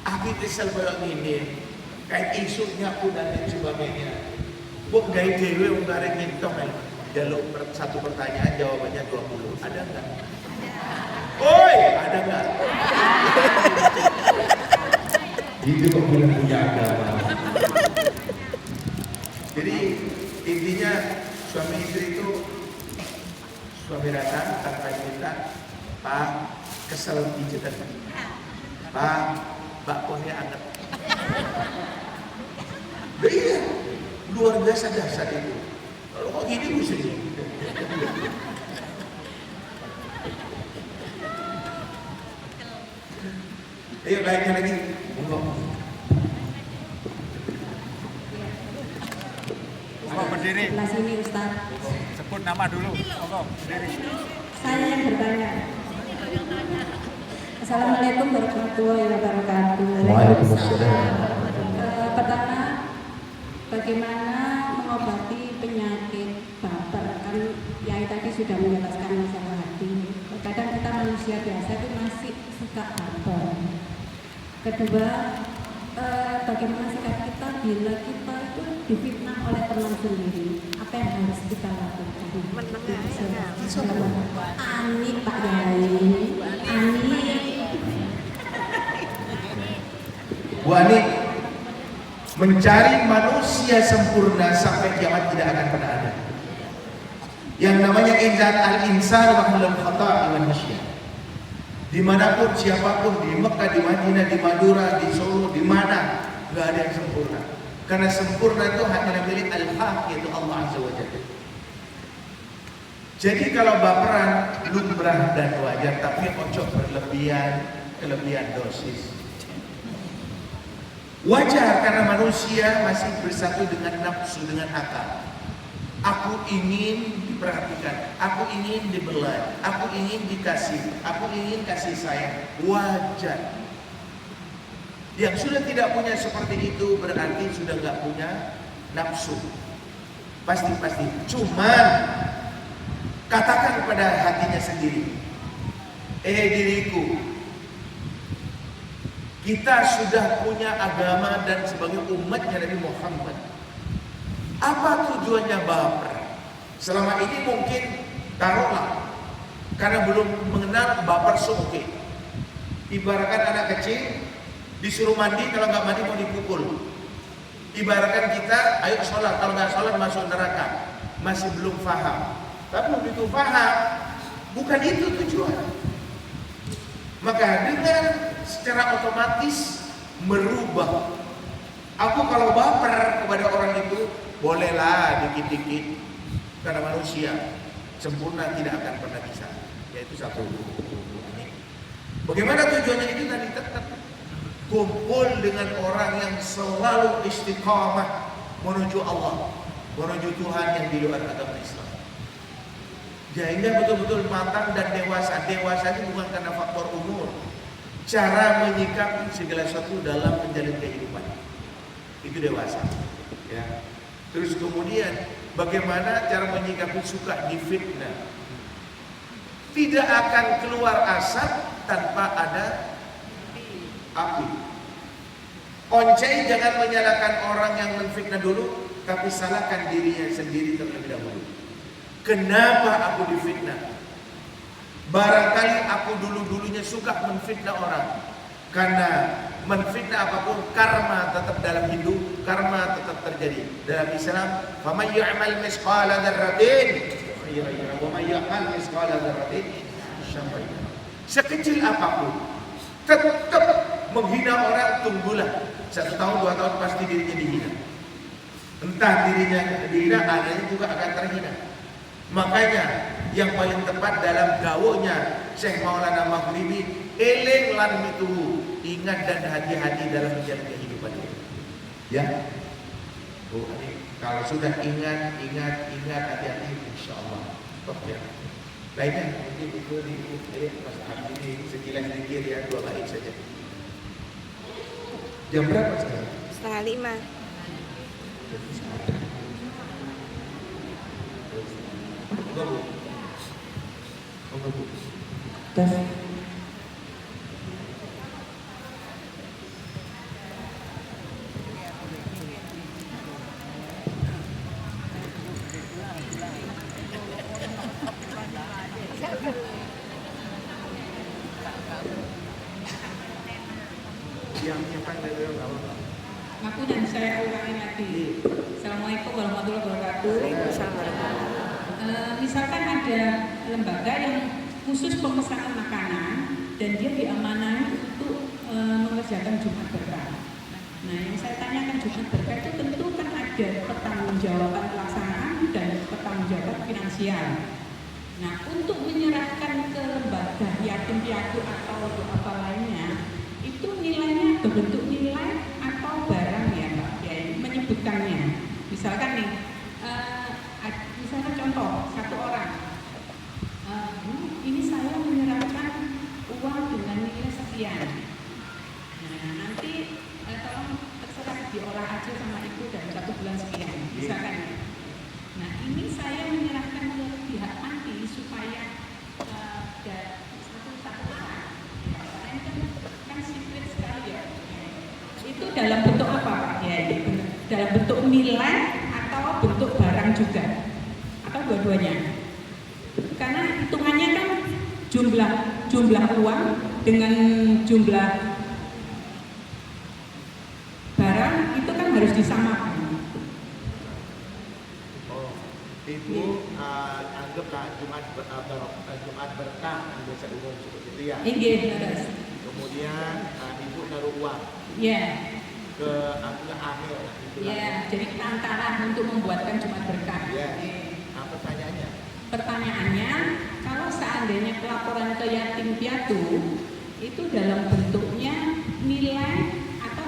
Aku kesel koyo ngene. Kayak isuknya pun dan lain sebagainya. Kok gawe dhewe wong arek ngintok ae. Jaluk satu pertanyaan jawabannya 20. Ada enggak? Oi, ada nggak? Itu kok bilang punya agama. Jadi intinya suami istri itu, suami datang tanpa cerita, Pak kesel pijetan, Pak bakonnya anget. Iya, luar biasa dasar itu. Kalau kok gini mesti. Ayo lainnya lagi. Monggo. Berdiri. Sebelah sini Ustaz. Sebut nama dulu. Monggo, berdiri. Saya yang bertanya. Assalamualaikum warahmatullahi wabarakatuh. Waalaikumsalam. Pertama, bagaimana mengobati penyakit baper? Kan Yai tadi sudah menjelaskan masalah hati. Kadang kita manusia biasa itu masih suka baper. Kedua, bagaimana sikap kita bila kita itu difitnah oleh teman sendiri? Apa yang harus kita lakukan? Ani Pak Yai, Ani. Bu Ani, mencari manusia sempurna sampai kiamat tidak akan pernah ada. Yang namanya insan al-insan wa kullu khata' wa nasya. Dimanapun siapapun, di Mekah, di Madinah, di Madura, di Solo, di mana, nggak ada yang sempurna. Karena sempurna itu hanya milik Al-Haq, yaitu Allah Azza wa Jalla. Jadi kalau baperan lumrah dan wajar, tapi ojo berlebihan, kelebihan dosis. Wajar karena manusia masih bersatu dengan nafsu, dengan akal. Aku ingin diperhatikan, aku ingin dibelai, aku ingin dikasih, aku ingin kasih sayang. Wajar. Yang sudah tidak punya seperti itu berarti sudah nggak punya nafsu. Pasti. Cuman katakan kepada hatinya sendiri, diriku, kita sudah punya agama dan sebagai umatnya Nabi Muhammad. Apa tujuannya baper? Selama ini mungkin taruhlah karena belum mengenal baper oke. Ibaratkan anak kecil disuruh mandi, kalau nggak mandi mau dipukul. Ibaratkan kita, ayo sholat, kalau nggak sholat masuk neraka. Masih belum paham. Tapi begitu paham, bukan itu tujuan. Maka dengan secara otomatis merubah. Aku kalau baper kepada orang itu, bolehlah dikit-dikit. Karena manusia sempurna tidak akan pernah bisa. Yaitu satu. Bagaimana tujuannya itu tadi? Tetap kumpul dengan orang yang selalu istiqamah menuju Allah, menuju Tuhan yang di luar agama Islam. Sehingga betul-betul matang dan dewasa. Dewasa itu bukan karena faktor umur, cara menyikapi segala sesuatu dalam menjalin kehidupan. Itu dewasa. Ya. Terus kemudian bagaimana cara menyikapi suka difitnah. Tidak akan keluar asap tanpa ada api. Oncei jangan menyalahkan orang yang menfitnah dulu, tapi salahkan dirinya sendiri terlebih dahulu. Kenapa aku difitnah? Barangkali aku dulu-dulunya suka menfitnah orang. Karena menfitnah apapun, karma tetap dalam hidup, karma tetap terjadi. Dalam Islam, faman ya'mal misqala dzarratin khairan yara wa man ya'mal misqala dzarratin syarran yara. Sekecil apapun, tetap menghina orang, tunggulah 1 tahun 2 tahun pasti dirinya dihina. Entah dirinya dihina, adanya juga akan terhina. Makanya yang paling tepat dalam gawunya Syekh Maulana Maghribi, eling lan mituhu, ingat dan hati-hati dalam menjalani kehidupan ini. Ya. Bu, ini kalau sudah ingat, hati-hati, insyaallah. Oke. Lainnya mungkin itu Mas Abdi ini sekilas dikir ya, 2 bait saja. Jam berapa sekarang? 4:30. Enggak, Bu. Enggak, Bu. Tes. Yang panggil dari apa? Aku dan saya ulangi lagi. Assalamualaikum warahmatullahi wabarakatuh. Waalaikumsalam warahmatullahi wabarakatuh. Misalkan ada lembaga yang khusus pemesanan makanan dan dia diamanai untuk mengerjakan Jumat Berkah. Nah, yang saya tanyakan Jumat Berkah itu tentu kan ada pertanggungjawaban pelaksanaan dan pertanggungjawaban finansial. Nah, untuk menyerahkan ke lembaga yatim piatu atau apa lainnya, itu nilainya berbentuk nilai atau barang ya Pak Kiai menyebutkannya. Misalkan nih, misalkan contoh satu orang, ini saya menyerahkan uang dengan nilai sekian. Nah, nanti tolong terserah di orang aja sama ibu dalam 1 bulan sekian. Misalkan. Nah, ini saya menyerahkan ke pihak panti supaya satu orang. Kan secret sekali ya. Itu dalam bentuk apa Pak? Ya, dalam bentuk nilai atau bentuk barang juga? Atau dua-duanya? Karena hitungannya kan jumlah uang dengan jumlah barang itu kan harus disamakan. Oh, Ibu anggaplah Jumat Berkah biasa umum seperti itu ya. Iya, benar. Kemudian Ibu naruh uang Iya. ke Amil. Ya, jadi perantaraan untuk membuatkan Jumat Berkah. Ya. Pertanyaannya? Pertanyaannya, kalau seandainya pelaporan ke yatim piatu itu dalam bentuknya nilai atau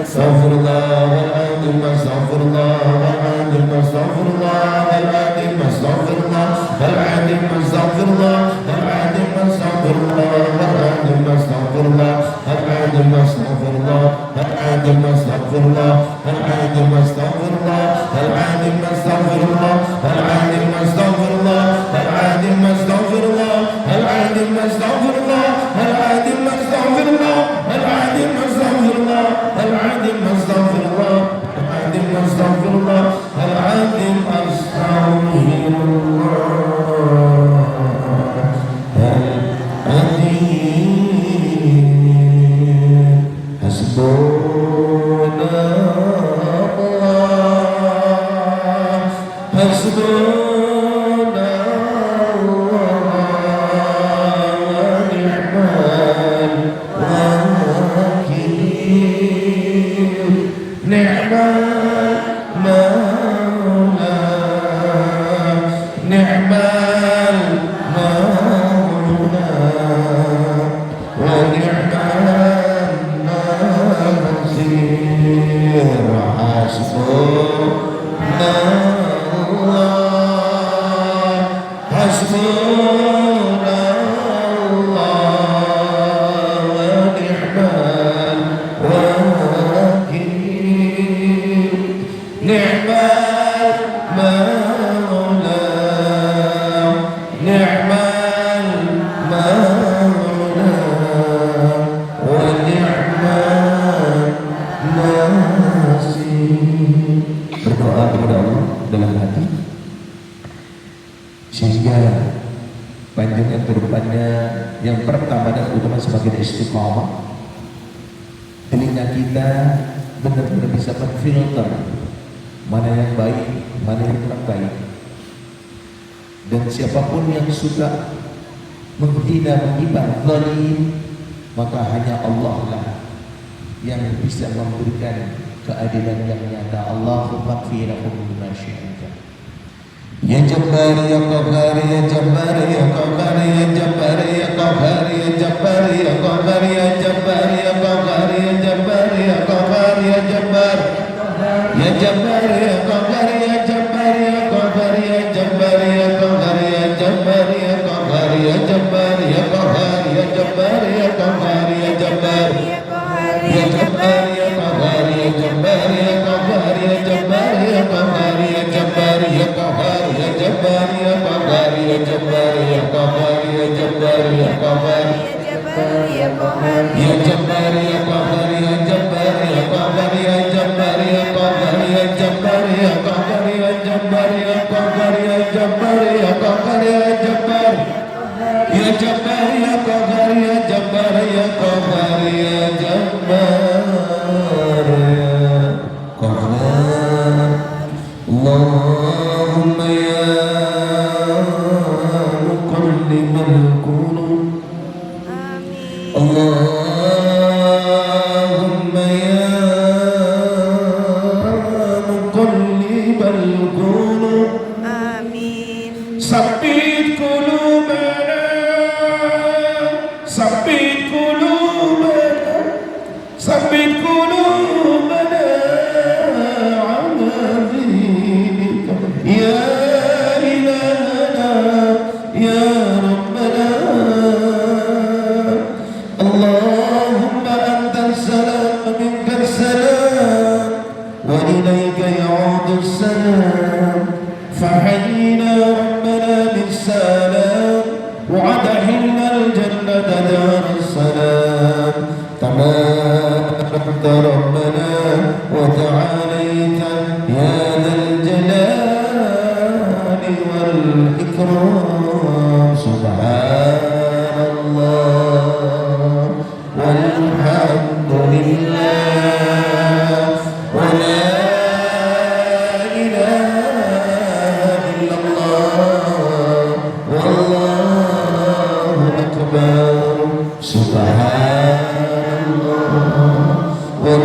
astaghfirullah wal azim astaghfirullah wal azim astaghfirullah wal azim astaghfirullah wal azim astaghfirullah wal azim astaghfirullah wal azim astaghfirullah wal azim astaghfirullah wal azim astaghfirullah wal azim astaghfirullah wal azim astaghfirullah wal azim astaghfirullah wal azim astaghfirullah wal azim astaghfirullah wal azim astaghfirullah wal azim astaghfirullah wal azim astaghfirullah wal azim astaghfirullah wal azim astaghfirullah panjenengan kedepannya yang pertama dan utama semakin istiqamah, telinga kita benar-benar bisa menfilter mana yang baik, mana yang kurang baik, dan siapapun yang suka menghina, menghibah, zalim, maka hanya Allah lah yang bisa memberikan keadilan yang nyata. Allahumma kfirahum bima syi'ta. Ya Jabbar ya Qahhar ya Jabbar ya Qahhar ya Jabbar ya Qahhar ya Jabbar ya Qahhar ya Jabbar ya Qahhar ya Jabbar ya Qahhar ya Jabbar ya Jabbar ya Qahhar ya Jabbar ya Qahhar ya Jabbar ya Qahhar ya Jabbar ya Qahhar ya Jabbar ya Qahhar ya Jabbar ya Qahhar ya Jabbar ya Jabbar ya Qahhar ya Jabbar ya Qahhar ya Jabbar ya Qahhar ya Jabbar ya Qahhar ya Jabbar ya Qahhar ya Jabbar ya Qahhar ya Jabbar ya Qahhar ya Jabbar ya Qahhar ya Jabbar ya Qahhar ya Jabbar ya Qahhar ya Jabbar ya Qahhar ya Jabbar ya Qahhar ya Jabbar ya Qahhar ya Jabbar ya Jabbar ya Qahhar ya Jabbar ya Qahhar ya Jabbar ya Qahhar. Allahumma ya muqallibal qulub, Allahumma ya muqallibal qulub, Amin. sabbit qulubana, sabbit qulubana, sabbit qulubana ala dinika ya ilahana ya rabbana. Allahumma antal salam wa minkal salam wa ilayka ya'udu salam. فحينا ربنا بالسلام وأدخلنا الجنة دار السلام. تباركت ربنا وتعاليت يا ذا الجلال والإكرام. سبحان الله والحمد لله ولا Subhanallah wal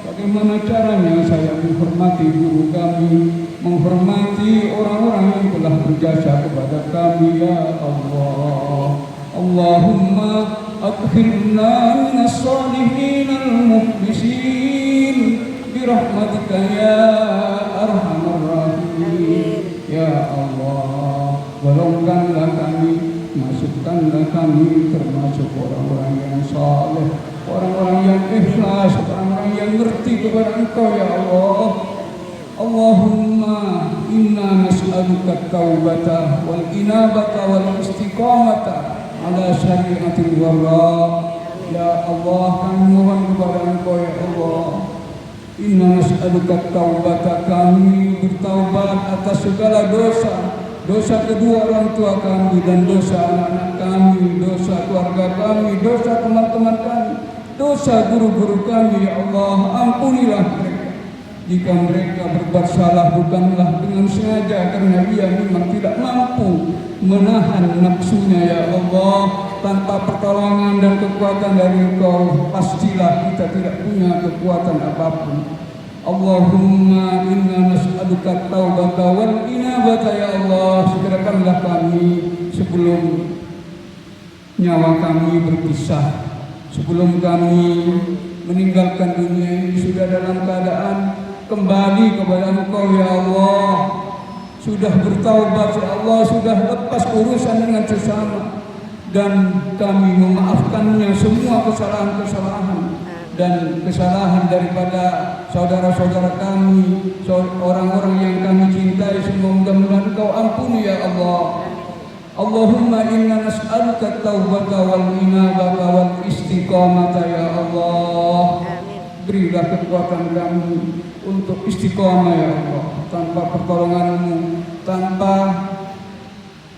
bagaimana caranya saya menghormati guru kami, menghormati orang-orang yang telah berjasa kepada kami ya Allah. Allahumma adkhilna minas salihin al-mukhlisin birahmatika ya arhamar rahimin. Ya Allah, golongkanlah kami, masukkanlah kami termasuk orang-orang yang saleh, orang-orang yang ikhlas, orang-orang yang ngerti kepada Engkau ya Allah. Allahumma inna nas'aluka taubata wal inabata wal istiqamata ala syariatil wara. Ya Allah, kami mohon kepada Engkau ya Allah. Inna nas'aluka taubata, kami bertaubat atas segala dosa, dosa kedua orang tua kami dan dosa anak-anak kami, dosa keluarga kami, dosa teman-teman kami, dosa guru-guru kami ya Allah. Ampunilah mereka jika mereka berbuat salah bukanlah dengan sengaja, karena dia memang tidak mampu menahan nafsunya ya Allah. Tanpa pertolongan dan kekuatan dari Engkau, pastilah kita tidak punya kekuatan apapun. Allahumma inna nas'aluka taubata wal inabata ya Allah. Segerakanlah kami sebelum nyawa kami berpisah, sebelum kami meninggalkan dunia ini sudah dalam keadaan kembali kepada Engkau ya Allah. Sudah bertaubat ya Allah, sudah lepas urusan dengan sesama, dan kami memaafkannya semua kesalahan-kesalahan dan kesalahan daripada saudara-saudara kami, orang-orang yang kami cintai. Semua mudah-mudahan Engkau ampuni ya Allah. Allahumma inna nas'aluka taubata wal inabata wal istiqamata ya Allah. Berilah kekuatan kami untuk istiqamah ya Allah. Tanpa pertolongan-Mu, tanpa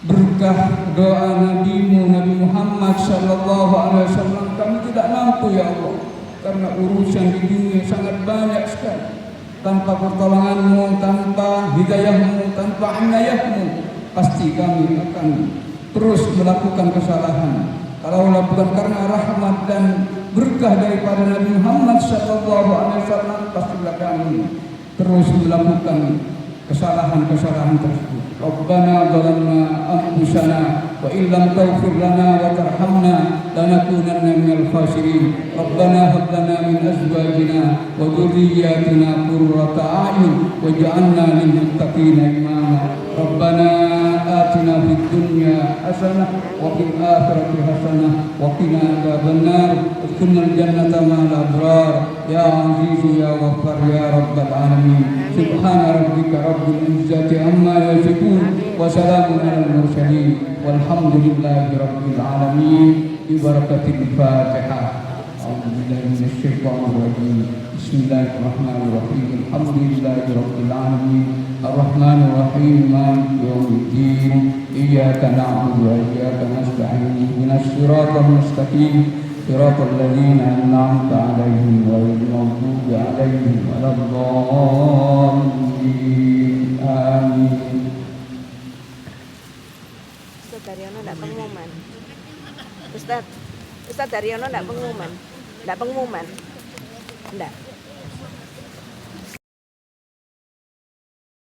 berkah doa Nabi-Mu Nabi Muhammad sallallahu alaihi wasallam, kami tidak mampu ya Allah, karena urusan di dunia sangat banyak sekali. Tanpa pertolongan-Mu, tanpa hidayah-Mu, tanpa inayah-Mu, pasti kami akan terus melakukan kesalahan. Kalaulah bukan karena rahmat dan berkah daripada Nabi Muhammad sallallahu alaihi wasallam, pastilah kami terus melakukan kesalahan-kesalahan tersebut. Rabbana zalamna anfusana wa illam taghfir lana wa tarhamna lanakunanna minal khasirin. Rabbana hab lana min azwajina wa dhurriyyatina qurrata a'yun waj'alna lil muttaqina imama. Rabbana atina fid dunya hasanah wa fil akhirati hasanah wa qina adzabannar. Udkhilnal jannata ma'al abrar ya azizu ya ghaffar ya rabbal alamin. Subhana rabbika rabbil izzati amma yasifun wa salamun alal mursalin walhamdulillahi rabbil alamin. Bi barakatil Fatihah. A'udzu billahi minasy syaithanir rajim. Bismillahirrahmanirrahim. Alhamdulillahi rabbil alamin. Ar-Rahmanir Rahim. Maliki yaumiddin. Iyyaka na'budu wa iyyaka nasta'in. Ihdinas siratal mustaqim. Siratal ladzina an'amta 'alaihim ghairil maghdubi 'alaihim waladdallin. Amin. Ustaz Daryono enggak pengumuman. Ustaz Daryono enggak pengumuman. Enggak pengumuman. Enggak.